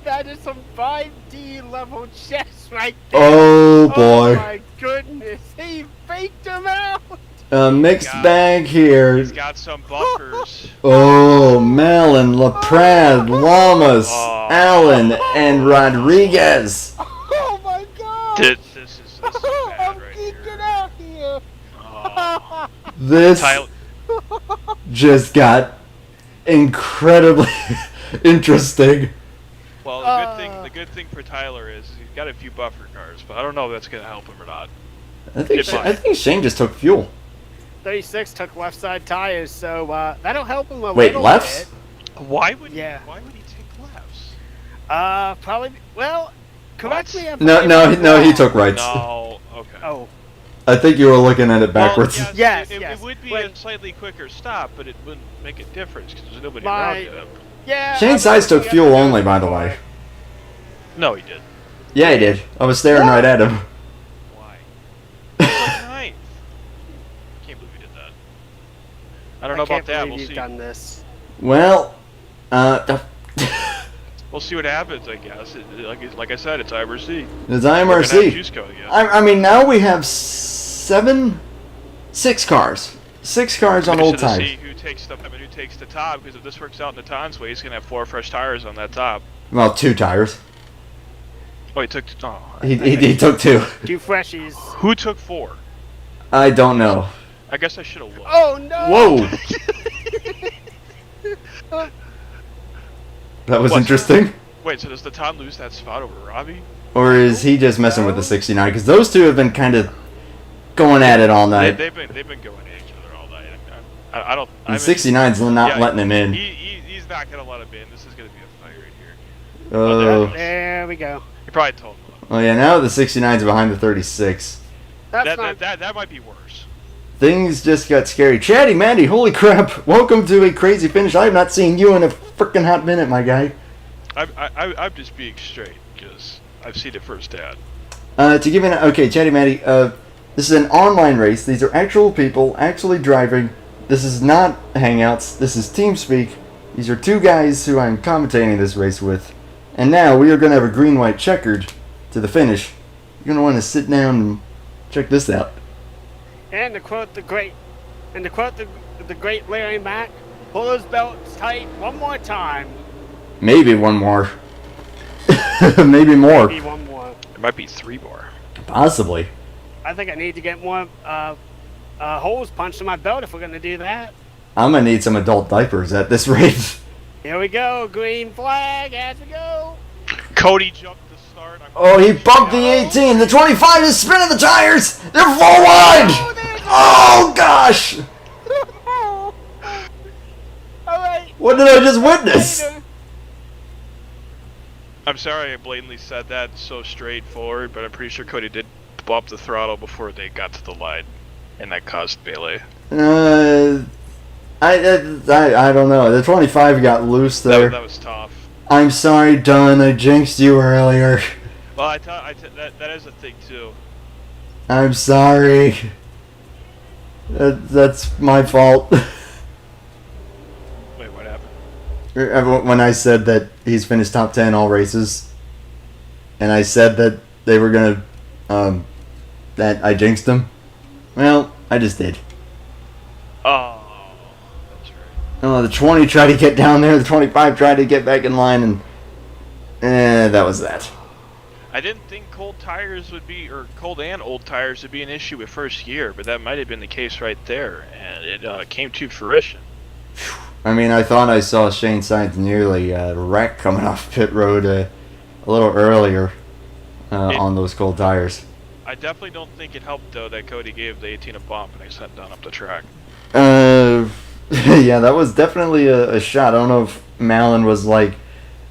That is some 5D level chess right there. Oh boy. Oh my goodness, he faked him out. Mixed bag here. He's got some buffers. Oh, Malin, LaPrade, Lamas, Allen, and Rodriguez. Oh my god. This is bad I'm right geeking here. out here. This Tyler, just got incredibly interesting. well, the good thing for Tyler is he's got a few buffer cars, but I don't know if that's gonna help him or not. I think Shane just took fuel. 36 took left side tires, so that'll help him a Wait, little lefts? bit. Why would Yeah. Why would he take lefts? Probably. Well, correct me if No, I'm no, he wrong. took rights. No. Okay. Oh, I think you were looking at it backwards. Well, Yes, it yes. would be Wait. a slightly quicker stop, but it wouldn't make a difference because there's nobody My- around him. yeah. Shane I was Size took looking at fuel the only, by the before. way. No, he did. Yeah, he did. I was staring right at him. Why? He's ninth. Can't believe he did that. I don't know I can't about that. believe We'll you've see. done this. Well, We'll see what happens. I guess. Like I said, it's IMRC. it's We're gonna have IMRC. juice code again. I mean, now we have 6 cars. 6 cars on old Interested to tires. see who takes the top, because if this works out in the Tom's way, he's gonna have 4 fresh tires on that top. Well, 2 tires. Oh, he took. Oh, He took 2. 2 freshies. Who took 4? I don't know. I guess I should have looked. Oh no! Whoa! That was What? interesting. Wait, so does the Tom lose that spot over Robbie? Or is he just messing with the 69? Because those two have been kind of going at it all night. They've been going at each other all night. I don't. I And mean, 69's not yeah, letting him in. He's not gonna let him in. This is gonna be a fight right here. Oh. There we go. He probably told him. Oh yeah, now the 69's behind the 36. That's not. That might be worse. Things just got scary. Chatty Mandy, holy crap. Welcome to a crazy finish. I have not seen you in a freaking hot minute, my guy. I'm just being straight because I've seen it firsthand. To give you an... Okay, Chatty Mandy, this is an online race. These are actual people actually driving. This is not Hangouts. This is TeamSpeak. These are 2 guys who I'm commentating this race with. And now we are going to have a green-white checkered to the finish. You're going to want to sit down and check this out. And to quote the great Larry Mack, pull those belts tight one more time. Maybe one more. Maybe more. Maybe one more. There might be 3 more. Possibly. I think I need to get more holes punched in my belt if we're gonna do that. I'm going to need some adult diapers at this rate. Here we go, green flag as we go. Cody jumped the start. Oh, he bumped the 18. The 25 is spinning the tires. They're full wide. Oh, gosh. All right. What did I just witness? Later. I'm sorry I blatantly said that so straightforward, but I'm pretty sure Cody did bump the throttle before they got to the line, and that caused melee. I don't know. The 25 got loose there. That was tough. I'm sorry, Dunn. I jinxed you earlier. Well, that is a thing too. I'm sorry. That's my fault. Wait, what happened? When I said that he's finished top 10 all races, and I said that they were gonna, that I jinxed him. Well, I just did. Oh, that's right. Oh, the 20 tried to get down there. The 25 tried to get back in line, and that was that. I didn't think cold tires would be, or cold and old tires would be an issue with first year, but that might have been the case right there, and it came to fruition. I mean, I thought I saw Shane Sainz nearly wreck coming off pit road a little earlier on those cold tires. I definitely don't think it helped, though, that Cody gave the 18 a bump and they sent down up the track. Yeah, that was definitely a shot. I don't know if Malin was like,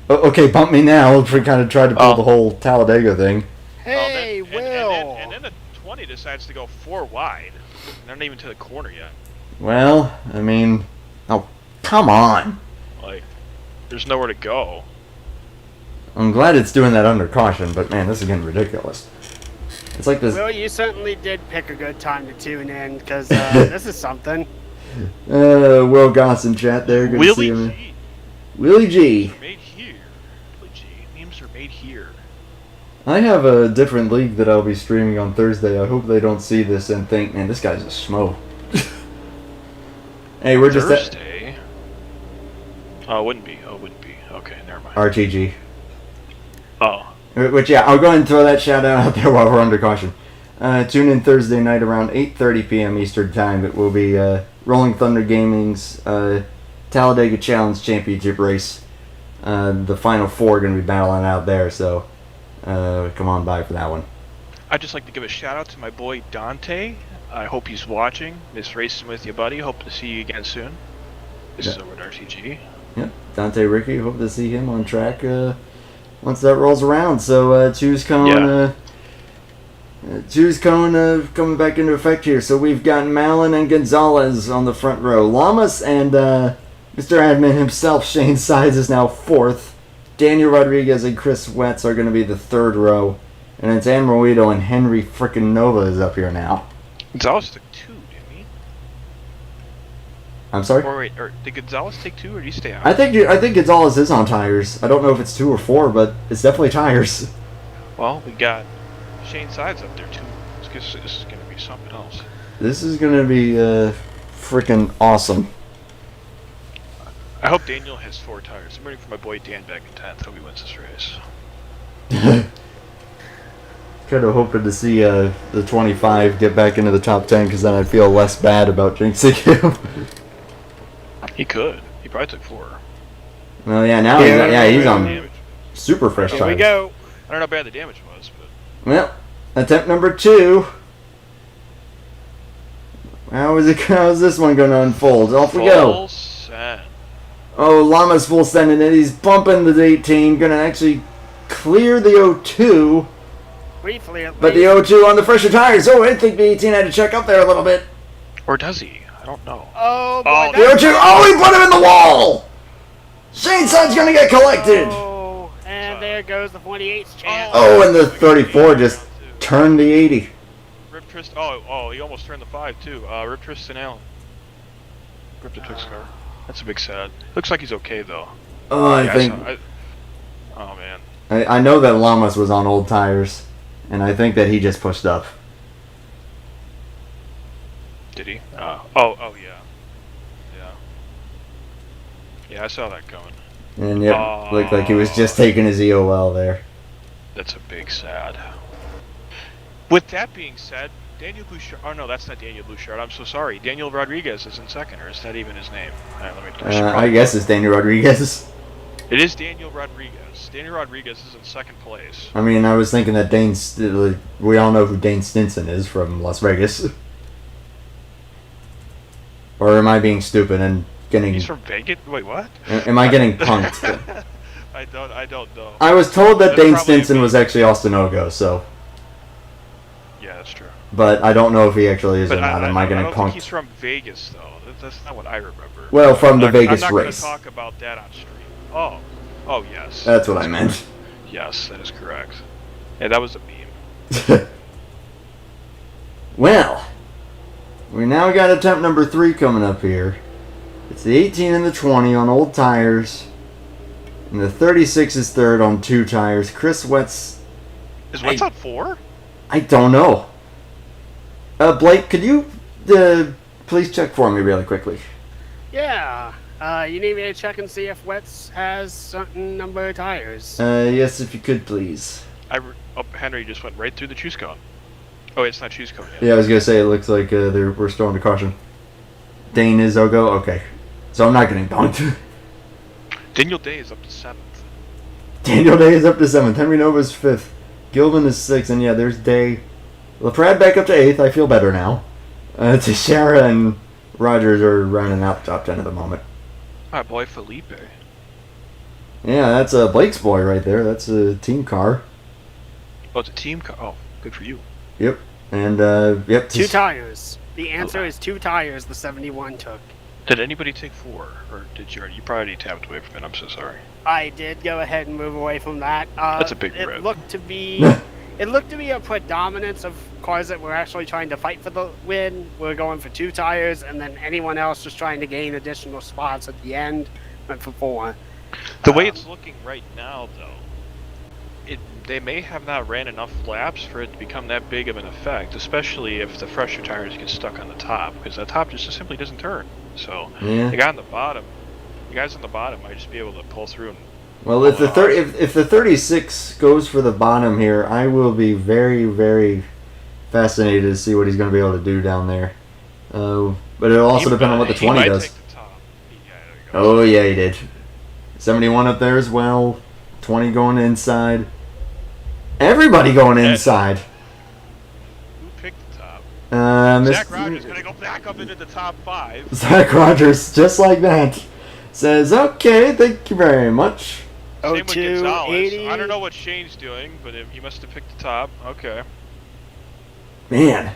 okay, bump me now. We kind of tried to pull the whole Talladega thing. Hey, Will! And then the 20 decides to go 4 wide. They're not even to the corner yet. Well, I mean, oh, come on. Like, there's nowhere to go. I'm glad it's doing that under caution, but man, this is getting ridiculous. It's like this. Will, you certainly did pick a good time to tune in, because this is something. Will Goss in chat there. Good to see Willie you. G. Willie G. Names are made here. Willie G. Names are made here. I have a different league that I'll be streaming on Thursday. I hope they don't see this and think, man, this guy's a schmo. Hey, we're just Thursday? Oh, it wouldn't be. Oh, it wouldn't be. Okay, never mind. RTG. Oh. Which, yeah, I'll go ahead and throw that shout out there while we're under caution. Tune in Thursday night around 8:30 p.m. Eastern Time. It will be Rolling Thunder Gaming's Talladega Challenge Championship race. The final 4 are going to be battling out there, so come on by for that one. I'd just like to give a shout out to my boy Dante. I hope he's watching. Miss racing with you, buddy. Hope to see you again soon. This is over at RTG. Yep, Dante Ricky. Hope to see him on track once that rolls around. So choose cone. Choose cone coming back into effect here. So we've got Malin and Gonzalez on the front row. Lamas and Mr. Admin himself, Shane Sides, is now 4th. Daniel Rodriguez and Chris Wetz are going to be the 3rd row. And it's Ann and Henry frickin' Nova is up here now. Gonzalez took 2, didn't he? I'm sorry? Or wait, did Gonzalez take 2 or did he stay out? I think Gonzalez is on tires. I don't know if it's 2 or 4, but it's definitely tires. Well, we got Shane Sides up there too. This is going to be something else. This is going to be freaking awesome. I hope Daniel has 4 tires. I'm rooting for my boy Dan back in 10th. Hope he wins this race. Kind of hoping to see the 25 get back into the top 10, because then I'd feel less bad about jinxing him. He could. He probably took 4. Well, yeah, now he's on super fresh Here tires. we go. I don't know how bad the damage was, but... Well, attempt number 2. How is this one going to unfold? Off we go. Full send. Oh, Llama's full sending it. He's bumping the 18. Going to actually clear the 02. Briefly, at But the least. 02 on the fresher tires. Oh, I think the 18 had to check up there a little bit. Or does he? I don't know. Oh, boy. Oh, The 02. Oh, he put him in the wall. Shane Sun's going to get collected. Oh, and there goes the 28's chance. Oh, and the 34 just turned the 80. Rip Tristan. Oh, he almost turned the 5 too. Rip Tristan Allen. Ripped the Twix car. That's a big sad. Looks like he's okay though. Oh, I think oh man. I know that Lamas was on old tires, and I think that he just pushed up. Did he? Oh yeah. Yeah, I saw that coming. And yep, looked like he was just taking his EOL there. That's a big sad. With that being said, Daniel Bouchard. Oh no, that's not Daniel Bouchard. I'm so sorry. Daniel Rodriguez is in 2nd, or is that even his name? All right, let me. I guess it's Daniel Rodriguez. It is Daniel Rodriguez. Daniel Rodriguez is in 2nd place. I mean, I was thinking that we all know who Dane Stinson is from Las Vegas. Or am I being stupid and getting... He's from Vegas? Wait, what? Am I getting punked? I don't know. I was told that That's Dane probably Stinson me. was actually Austin Ogo, so... Yeah, that's true. But I don't know if he actually is But or not. Am I don't getting think he's punked? from Vegas, though. That's not what I remember. Well, from the Vegas I'm not race. going to talk about that on stream. Oh, yes. That's what I meant. Yes, that is correct. Yeah, that was a meme. Well, we now got attempt number 3 coming up here. It's the 18 and the 20 on old tires. And the 36 is 3rd on 2 tires. Chris Wetz... Is what's on 4? I don't know. Blake, could you please check for me really quickly? Yeah. You need me to check and see if Wetz has certain number of tires. Yes, if you could, please. Henry just went right through the choose cone. Oh, it's not choose cone yet. Yeah, I was gonna say it looks like we're still under caution. Dane is go. Okay, so I'm not getting dunked. Daniel Day is up to 7th. Daniel Day is up to 7th. Henry Nova's 5th. Gilvin is 6th, and yeah, there's Day. LaPrade back up to 8th. I feel better now. Teixeira and Rogers are rounding out the top 10 at the moment. My boy Felipe. Yeah, that's Blake's boy right there. That's a team car. Oh, it's a team car. Oh, good for you. Yep. And, yep. 2 tires. The answer is 2 tires the 71 took. Did anybody take 4? Or did you already? You probably tapped away from it. I'm so sorry. I did go ahead and move away from that. That's a big rip. It looked to be a predominance of cars that were actually trying to fight for the win. We're going for 2 tires, and then anyone else just trying to gain additional spots at the end went for 4. The way it's looking right now, though, they may have not ran enough laps for it to become that big of an effect, especially if the fresher tires get stuck on the top, because the top just simply doesn't turn. So Yeah. the guy on the bottom, you guys on the bottom might just be able to pull through. And Well, if the if the 36 goes for the bottom here, I will be very, very fascinated to see what he's going to be able to do down there. But it'll also depend on what the 20 might does. take the top. Yeah, there you go. Oh, yeah, he did. 71 up there as well. 20 going inside. Everybody going inside. Who picked the top? Mr. Zach Rogers gonna go back up into the top 5. Zach Rogers, just like that, says, "Okay, thank you very much." Same with 02, Gonzalez. 80. I don't know what Shane's doing, but he must have picked the top. Okay. Man.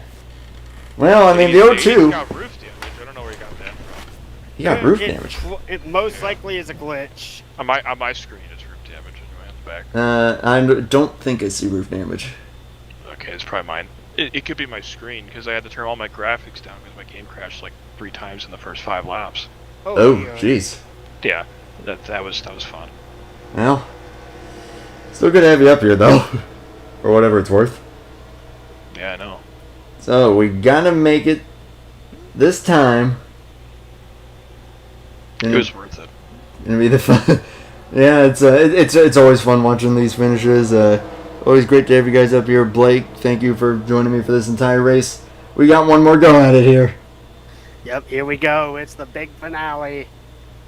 Well, I mean, He's the 02, got roof damage. I don't know where he got that from. he got roof damage. It most likely is a glitch. On my screen, it's roof damage anyway on the back. I don't think I see roof damage. Okay, it's probably mine. It could be my screen because I had to turn all my graphics down because my game crashed like 3 times in the first 5 laps. Oh, dear. jeez. Yeah, that was fun. Well, still good to have you up here, though. Or whatever it's worth. Yeah, I know. So, we gotta make it this time. It was worth it. Gonna be the fun. Yeah, it's always fun watching these finishes. Always great to have you guys up here. Blake, thank you for joining me for this entire race. We got one more go at it here. Yep, here we go. It's the big finale.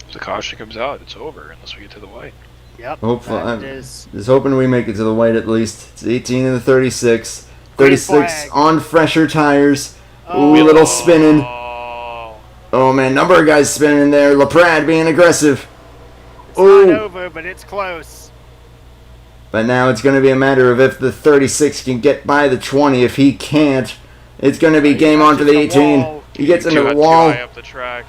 If the caution comes out, it's over unless we get to the white. Yep. Hopefully, that I'm is- just hoping we make it to the white at least. It's 18 and the 36. 36 flag. on fresher tires. Oh. Ooh, little spinning. Oh, Oh man, number of guys spinning there. LaPrade being aggressive. It's not Ooh. over, but it's close. But now it's going to be a matter of if the 36 can get by the 20. If he can't, it's going to be game on for the 18. He gets into the too wall. high up the track.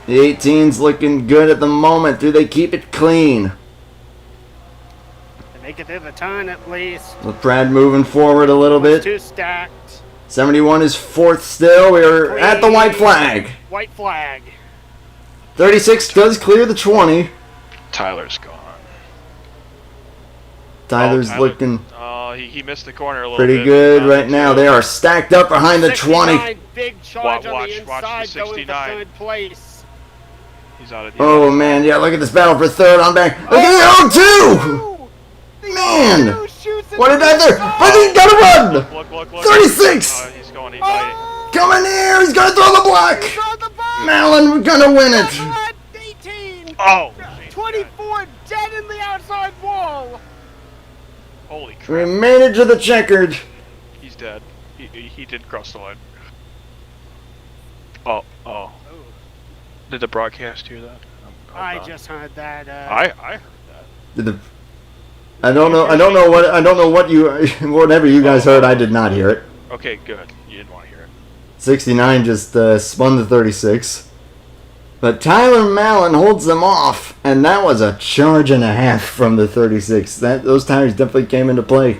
The 18's looking good at the moment. Do they keep it clean? They make it through the turn at least. LaPrade moving forward a little bit. 2 stacked. 71 is 4th still. We're at the white flag. White flag. 36 does clear the 20. Tyler's gone. Tyler's Tyler- looking Oh, he missed the corner a little pretty bit. good Down right to now. 2. They are stacked up behind the 20. 69, big charge on Watch the the inside, going for 69. 3rd place. He's out of the Oh man, yeah, look at this battle for 3rd on back. Look at the 02! Man! What did I do? But he's got to run! Look. 36! He's going, he's biting. Coming here, he's gonna throw the block! Malin, we're gonna win it! 18. Oh! 24 dead in the outside wall. Holy crap. We made it to the checkered. He's dead. He did cross the line. Oh. Did the broadcast hear that? I just heard that. I heard that. Did the I don't know what you whatever you guys heard, I did not hear it. Okay, good. You didn't want to hear it. 69 just spun the 36. But Tyler Malin holds them off, and that was a charge and a half from the 36. Those tires definitely came into play.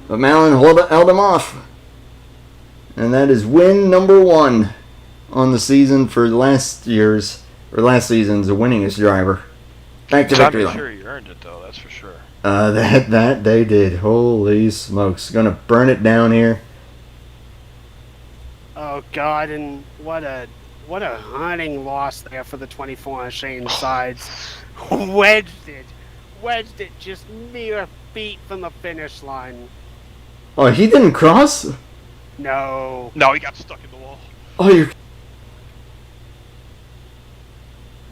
But Malin held him off. And that is win number 1 on the season for last season's winningest driver. Back to victory I'm lane. sure he earned it though, that's for sure. That they did. Holy smokes. Gonna burn it down here. Oh God! And what a hunting loss there for the 24 on Shane's sides. Wedged it just mere feet from the finish line. Oh, he didn't cross? No. No, he got stuck in the wall. Oh, you.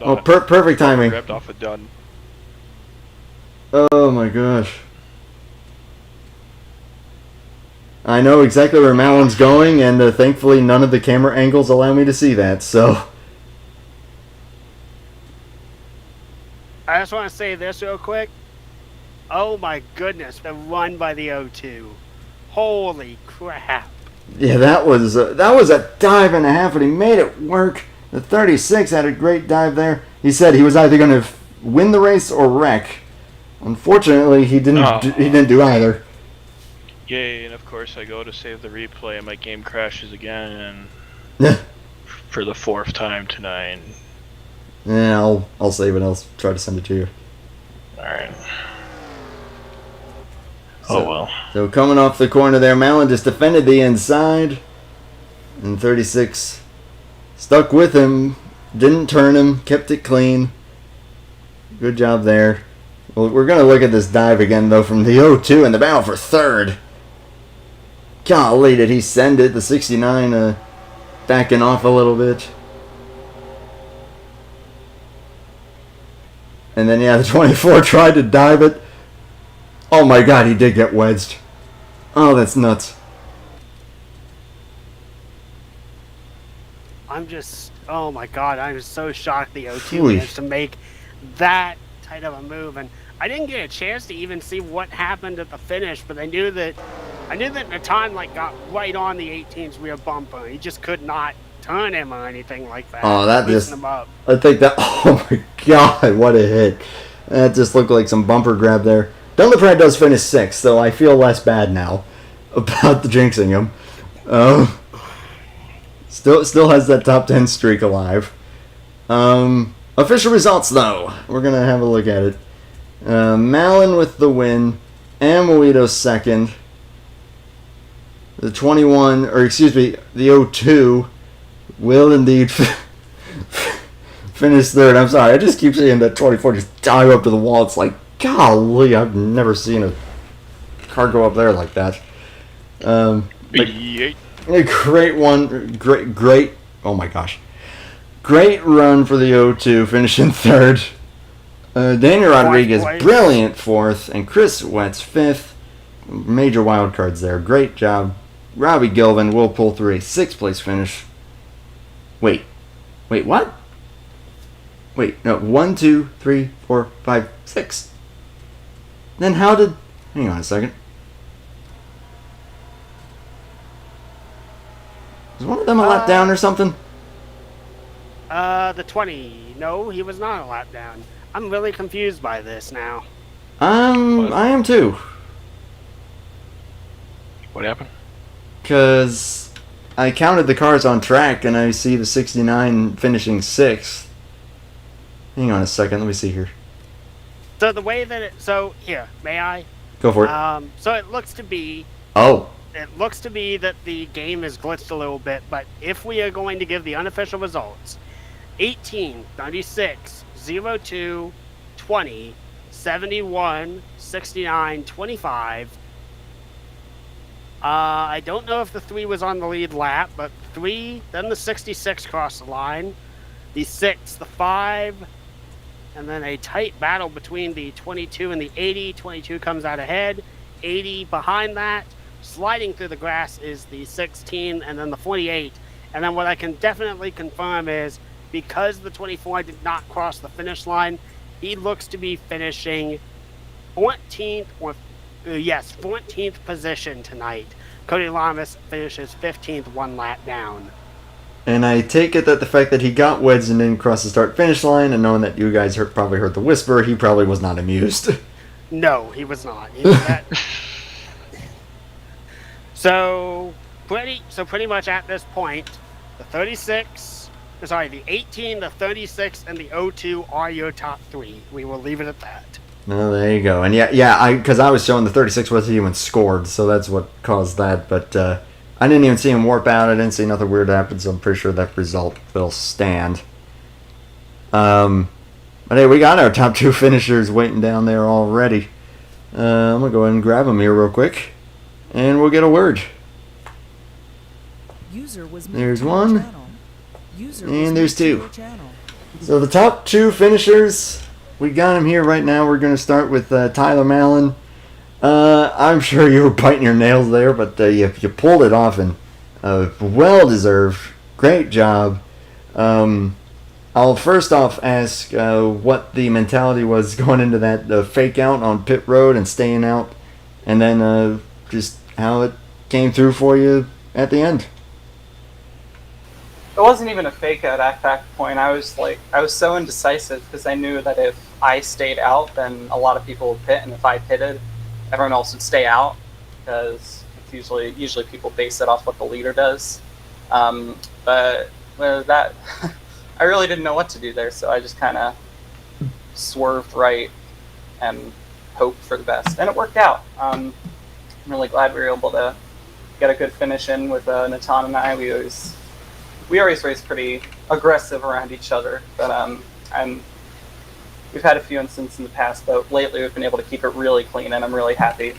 No, Oh, perfect timing. Grabbed off a done. Oh my gosh. I know exactly where Malon's going, and thankfully none of the camera angles allow me to see that, so. I just want to say this real quick. Oh my goodness, the run by the O2. Holy crap. Yeah, that was a dive and a half, and he made it work. The 36 had a great dive there. He said he was either going to win the race or wreck. Unfortunately, he didn't. He didn't do either. Yay! And of course, I go to save the replay, and my game crashes again, Yeah, for the 4th time tonight. I'll save it. I'll try to send it to you. All right. So, Oh well. So coming off the corner there, Malin just defended the inside, and 36 stuck with him, didn't turn him, kept it clean. Good job there. Well, we're going to look at this dive again, though, from the 0-2 in the battle for third. Golly, did he send it? The 69 backing off a little bit. And then, yeah, the 24 tried to dive it. Oh my god, he did get wedged. Oh, that's nuts. Oh my god, I'm so shocked the O2 Oof. managed to make that tight of a move. And I didn't get a chance to even see what happened at the finish, but I knew that Natan got right on the 18's rear bumper. He just could not turn him or anything like that. Oh, that Loosen just... him up. I think that... Oh my god, what a hit. That just looked like some bumper grab there. Dunlop does finish 6th, so I feel less bad now about the jinxing him. Still has that top 10 streak alive. Official results, though. We're going to have a look at it. Malin with the win. Amoito 2nd. The 21, or excuse me, the 02 will indeed finish 3rd. I'm sorry, I just keep seeing that 24 just dive up to the wall. It's like, golly, I've never seen a car go up there like that. Yeet. A great one, great, oh my gosh. Great run for the 0-2, finishing 3rd. Daniel Rodriguez, place. brilliant 4th, and Chris Wetz 5th. Major wild cards there, great job. Robbie Gilvin will pull through a 6th place finish. Wait, what? Wait, no, 1, 2, 3, 4, 5, 6. Then how did... Hang on a second. Was one of them a lap down or something? The 20. No, he was not a lap down. I'm really confused by this now. I am too. What happened? Because I counted the cars on track and I see the 69 finishing 6th. Hang on a second, let me see here. So the way that so here, may I? Go for it. So it looks to be Oh. It looks to be that the game is glitched a little bit, but if we are going to give the unofficial results, 18, 96, 02, 20, 71, 69, 25. I don't know if the 3 was on the lead lap, but 3, then the 66 crossed the line, the 6, the 5, and then a tight battle between the 22 and the 80. 22 comes out ahead, 80 behind that. Sliding through the grass is the 16 and then the 48. And then what I can definitely confirm is because the 24 did not cross the finish line, he looks to be finishing 14th 14th position tonight. Cody Lamas finishes 15th, 1 lap down. And I take it that the fact that he got wedged and didn't cross the start-finish line, and knowing that you guys probably heard the whisper, he probably was not amused. No, he was not. He was that. So pretty much at this point, the 18, the 36, and the 02 are your top 3. We will leave it at that. Oh, there you go. And because I was showing the 36 wasn't even scored, so that's what caused that. But I didn't even see him warp out. I didn't see nothing weird happen, so I'm pretty sure that result will stand. But hey, we got our top 2 finishers waiting down there already. I'm going to go ahead and grab him here real quick, and we'll get a word. User was moved There's to your one, channel. User and was there's moved to two. your channel. So the top two finishers, we got him here right now. We're going to start with Tyler Mallon. I'm sure you were biting your nails there, but you pulled it off, and well-deserved. Great job. I'll first off ask what the mentality was going into that fake out on pit road and staying out, and then just how it came through for you at the end. It wasn't even a fake out at that point. I was so indecisive because I knew that if I stayed out, then a lot of people would pit, and if I pitted, everyone else would stay out because it's usually people base it off what the leader does. But with that, I really didn't know what to do there, so I just kind of swerved right and hoped for the best, and it worked out. I'm really glad we were able to get a good finish in with Natan and I. We always race pretty aggressive around each other, but we've had a few instances in the past, but lately we've been able to keep it really clean, and I'm really happy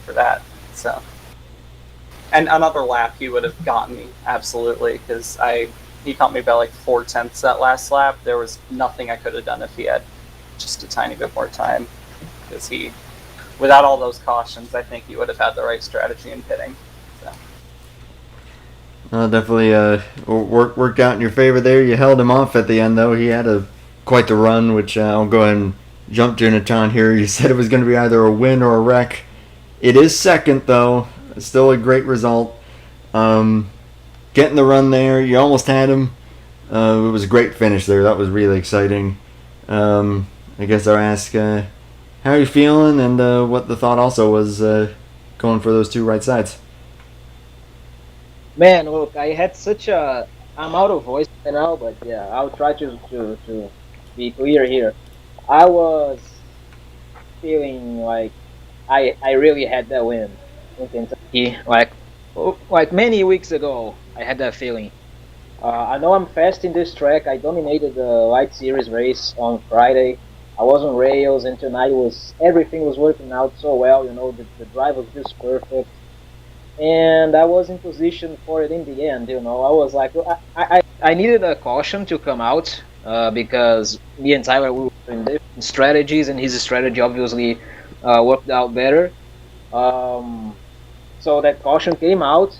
for that. So, and another lap he would have gotten me absolutely because he caught me by like 4/10 that last lap. There was nothing I could have done if he had just a tiny bit more time, because without all those cautions, I think he would have had the right strategy in pitting. Definitely worked out in your favor there. You held him off at the end, though. He had quite the run, which I'll go ahead and jump to Natan here. You said it was going to be either a win or a wreck. It is second, though. Still a great result. Getting the run there, you almost had him. It was a great finish there. That was really exciting. I guess I'll ask how are you feeling, and what the thought also was going for those two right sides. Man, look, I had I'm out of voice right now, but yeah, I'll try to be clear here. I was feeling like I really had that win in Kentucky, like many weeks ago. I had that feeling. I know I'm fast in this track. I dominated the Light Series race on Friday. I was on rails, and tonight everything was working out so well. The drive was just perfect. And I was in position for it in the end. I was like, I needed a caution to come out because me and Tyler were in different strategies, and his strategy obviously worked out better. So that caution came out,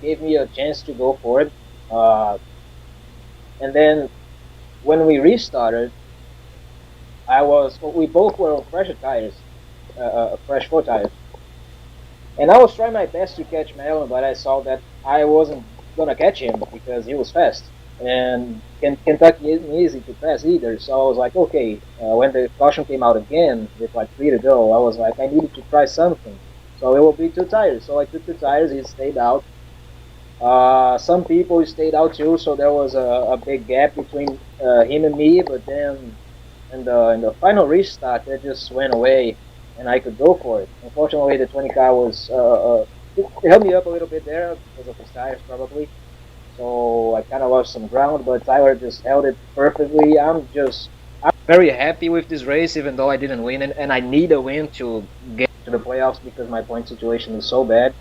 gave me a chance to go for it. And then when we restarted, we both were on fresh tires, fresh 4 tires. And I was trying my best to catch Mellon, but I saw that I wasn't going to catch him because he was fast. And Kentucky isn't easy to pass either. So I was like, okay, when the caution came out again with like 3 to go, I was like, I needed to try something. So it will be 2 tires. So I took 2 tires, he stayed out. Some people stayed out too, so there was a big gap between him and me, but then in the final restart, that just went away. And I could go for it. Unfortunately, the 20 car was it held me up a little bit there because of his tires probably. So I kind of lost some ground, but Tyler just held it perfectly. I'm very happy with this race, even though I didn't win it, and I need a win to get to the playoffs because my point situation is so bad.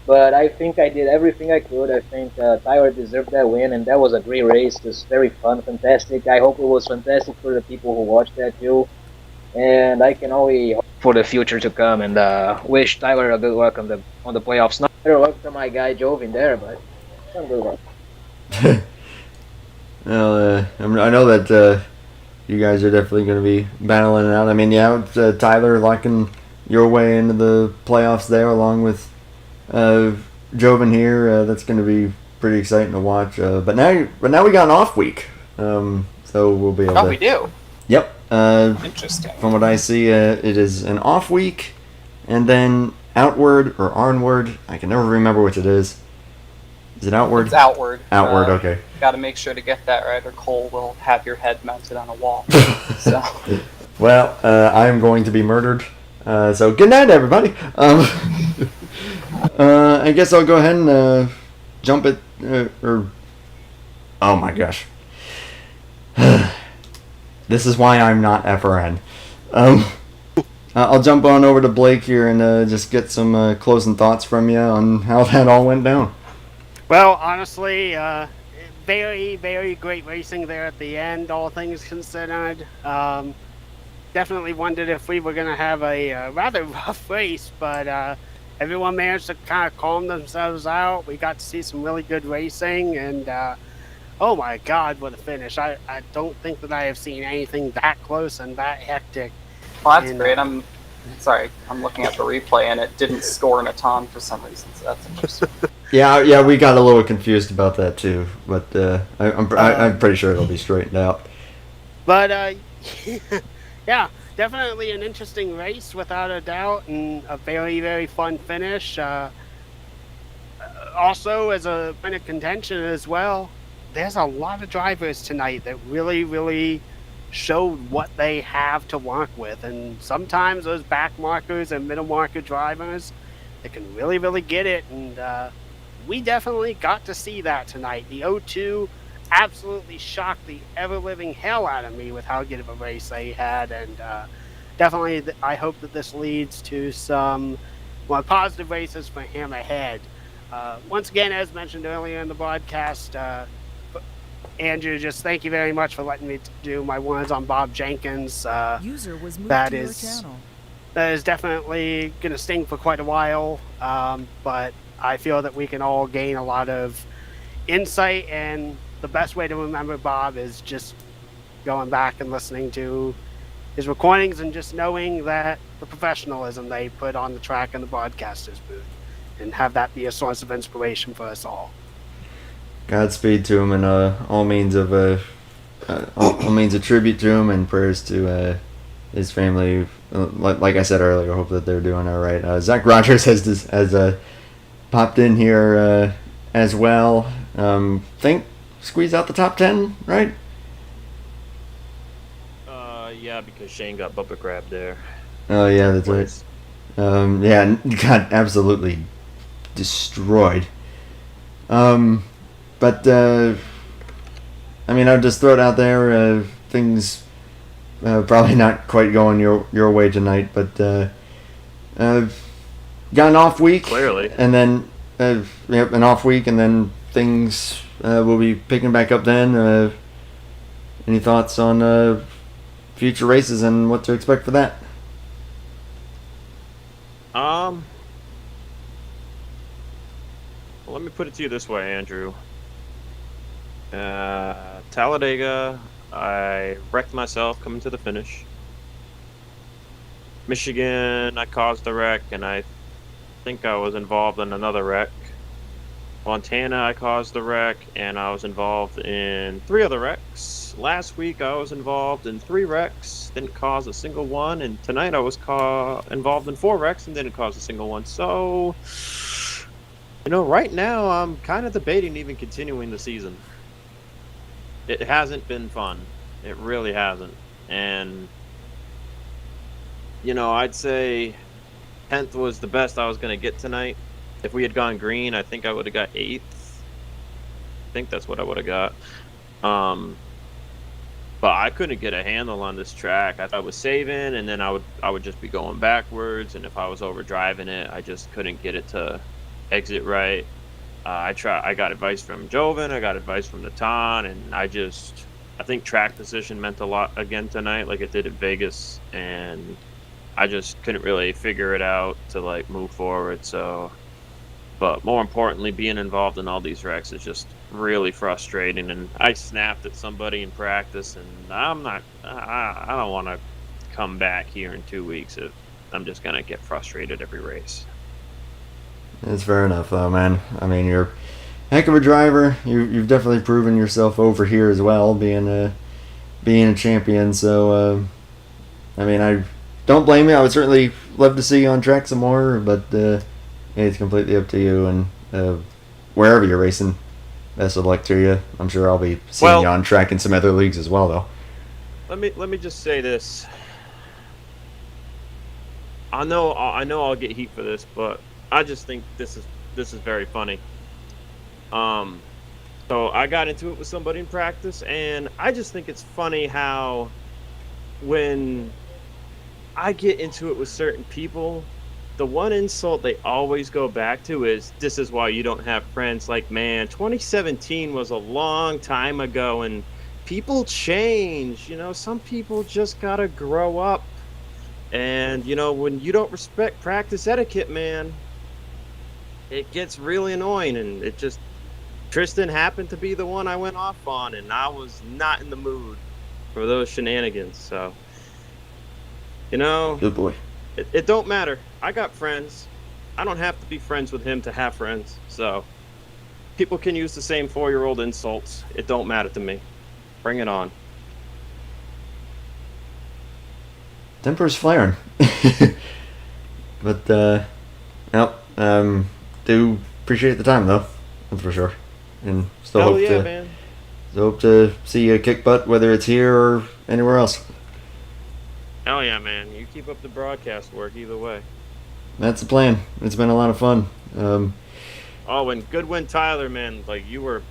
But I think I did everything I could. I think Tyler deserved that win, and that was a great race. Just very fun, fantastic. I hope it was fantastic for the people who watched that too. And I can only hope for the future to come, and wish Tyler a good luck on the playoffs. Not better luck to my guy Jovin there, but some good luck. Well, I know that you guys are definitely going to be battling it out. I mean, yeah, with, Tyler locking your way into the playoffs there, along with Jovin here. That's going to be pretty exciting to watch. But now we got an off week, so we'll be able to. Oh, we do. Yep. Interesting. From what I see, it is an off week, and then outward or onward. I can never remember which it is. Is it outward? It's outward. Outward, okay. Got to make sure to get that right, or Cole will have your head mounted on a wall. So. Well, I'm going to be murdered. So good night, everybody. I guess I'll go ahead and jump it. Oh my gosh. This is why I'm not FRN. I'll jump on over to Blake here and just get some closing thoughts from you on how that all went down. Well, honestly, very, very great racing there at the end, all things considered. Definitely wondered if we were going to have a rather rough race, but everyone managed to kind of calm themselves out. We got to see some really good racing, and oh my God, what a finish. I don't think that I have seen anything that close and that hectic. Well, that's And, great. I'm sorry. I'm looking at the replay, and it didn't score in a ton for some reason, so that's interesting. Yeah, we got a little confused about that too, but I'm pretty sure it'll be straightened out. But yeah, definitely an interesting race without a doubt, and a very, very fun finish. Also, as a point of contention as well, there's a lot of drivers tonight that really, really showed what they have to work with, and sometimes those back markers and middle marker drivers, they can really, really get it, and we definitely got to see that tonight. The O2 absolutely shocked the ever-living hell out of me with how good of a race they had, and definitely I hope that this leads to some more positive races for him ahead. Once again, as mentioned earlier in the broadcast, Andrew, just thank you very much for letting me do my words on Bob Jenkins. User was moved that to your is- channel. That is definitely going to sting for quite a while, but I feel that we can all gain a lot of insight, and the best way to remember Bob is just going back and listening to his recordings and just knowing that the professionalism they put on the track in the broadcaster's booth, and have that be a source of inspiration for us all. Godspeed to him, and all means of tribute to him, and prayers to his family. Like I said earlier, hope that they're doing all right. Zach Rogers has popped in here as well. Think squeeze out the top 10, right? Yeah, because Shane got bumper grabbed there. Oh yeah, that's right. Yeah, got absolutely destroyed. But I mean, I'll just throw it out there. Things probably not quite going your way tonight, but got an off week. Clearly. And then an off week, and then things will be picking back up. Then, any thoughts on future races and what to expect for that? Well, let me put it to you this way, Andrew. Talladega, I wrecked myself coming to the finish. Michigan, I caused the wreck, and I think I was involved in another wreck. Montana, I caused the wreck, and I was involved in 3 other wrecks. Last week, I was involved in 3 wrecks, didn't cause a single one, and tonight I was involved in 4 wrecks and didn't cause a single one. So, right now I'm kind of debating even continuing the season. It hasn't been fun. It really hasn't. And, I'd say 10th was the best I was going to get tonight. If we had gone green, I think I would have got 8th. I think that's what I would have got. But I couldn't get a handle on this track. I thought I was saving, and then I would just be going backwards. And if I was overdriving it, I just couldn't get it to exit right. I got advice from Joven. I got advice from Natan, and I think track position meant a lot again tonight, like it did at Vegas, and I just couldn't really figure it out to move forward. So, but more importantly, being involved in all these wrecks is just really frustrating. And I snapped at somebody in practice, and I don't want to come back here in 2 weeks if I'm just gonna get frustrated every race. It's fair enough, though, man. I mean, you're a heck of a driver. You've definitely proven yourself over here as well, being a champion. So, I mean, I don't blame you. I would certainly love to see you on track some more, but it's completely up to you. And wherever you're racing, best of luck to you. I'm sure I'll be seeing you on track in some other leagues as well, though. Let me just say this. I know I'll get heat for this, but I just think this is very funny. So I got into it with somebody in practice, and I just think it's funny how when I get into it with certain people, the one insult they always go back to is, this is why you don't have friends. Like, man, 2017 was a long time ago, and people change. You know, some people just gotta grow up. And, you know, when you don't respect practice etiquette, man, it gets really annoying. And it just, Tristan happened to be the one I went off on, and I was not in the mood for those shenanigans. So, you know, Good boy. it don't matter. I got friends. I don't have to be friends with him to have friends. So people can use the same 4-year-old insults. It don't matter to me. Bring it on. Temper's flaring. But no, do appreciate the time though, that's for sure. And still Hell hope yeah, to man. still hope to see you kick butt, whether it's here or anywhere else. Hell yeah, man. You keep up the broadcast work either way. That's the plan. It's been a lot of fun. Oh, and Goodwin Tyler, man, like you were,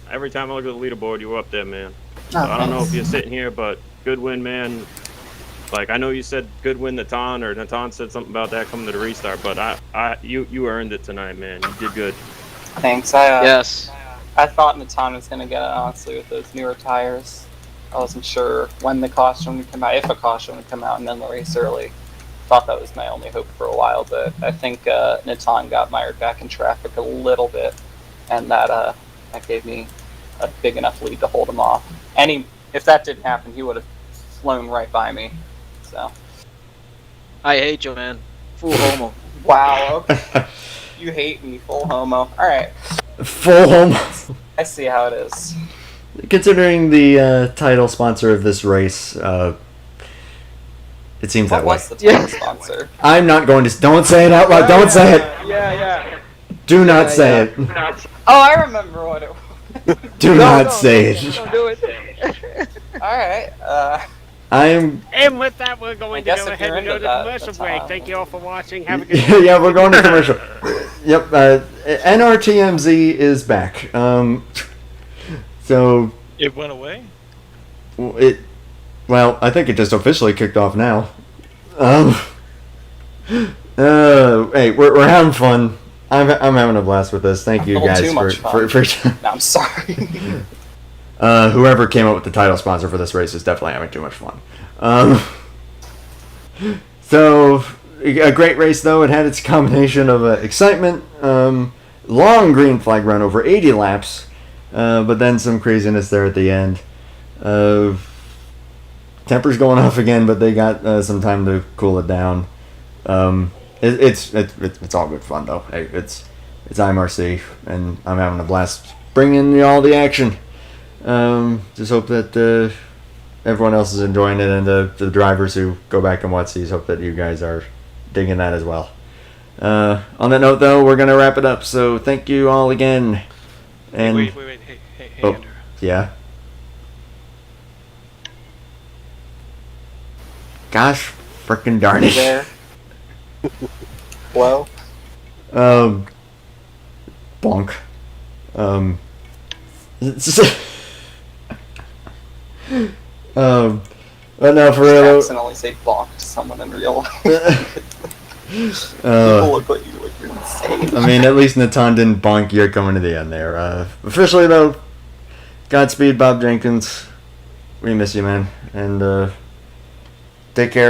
every time I look at the leaderboard, you were up there, man. So I don't know if you're sitting here, but Goodwin, man, like I know you said Goodwin Natan, or Natan said something about that coming to the restart, but you earned it tonight, man. You did good. Thanks. Yes. I thought Natan was going to get it, honestly, with those newer tires. I wasn't sure when the caution would come out, if a caution would come out, and then the race early. Thought that was my only hope for a while, but I think Natan got mired back in traffic a little bit, and that gave me a big enough lead to hold him off. And if that didn't happen, he would have flown right by me. So. I hate you, man. Full homo. Wow. Okay. You hate me, full homo. All right. Full home. I see how it is. Considering the title sponsor of this race, it seems What that way. was the title sponsor? I'm not going to. Don't say it out loud. Don't say it. Yeah. Do not say it. Oh, I remember what it was. Do not say it. Don't do it. All right. I am. And with that, we're going I to guess go if ahead you're and go into to that, commercial that's break. fine. Thank you all for watching. Have a good night. Yeah, we're going to commercial. Yep. NRTMZ is back. So It went away? well, I think it just officially kicked off now. Hey, we're having fun. I'm having a blast with this. Thank you A little guys too much for No, I'm sorry. whoever came up with the title sponsor for this race is definitely having too much fun. So a great race though. It had its combination of excitement, long green flag run over 80 laps, but then some craziness there at the end. Temper's going off again, but they got some time to cool it down. It's all good fun though. Hey, it's IMRC, and I'm having a blast bringing you all the action. Just hope that everyone else is enjoying it, and the drivers who go back and watch these, hope that you guys are digging that as well. On that note, though, we're gonna wrap it up. So thank you all again. And Wait. Hey, oh, Andrew. yeah. Gosh, frickin' darn it. There. Hello? Bonk. But no, for real. Accidentally say bonk to someone in real life. People look like you like you're insane. I mean, at least Natan didn't bonk you coming to the end there. Officially, though, Godspeed, Bob Jenkins. We miss you, man. And take care.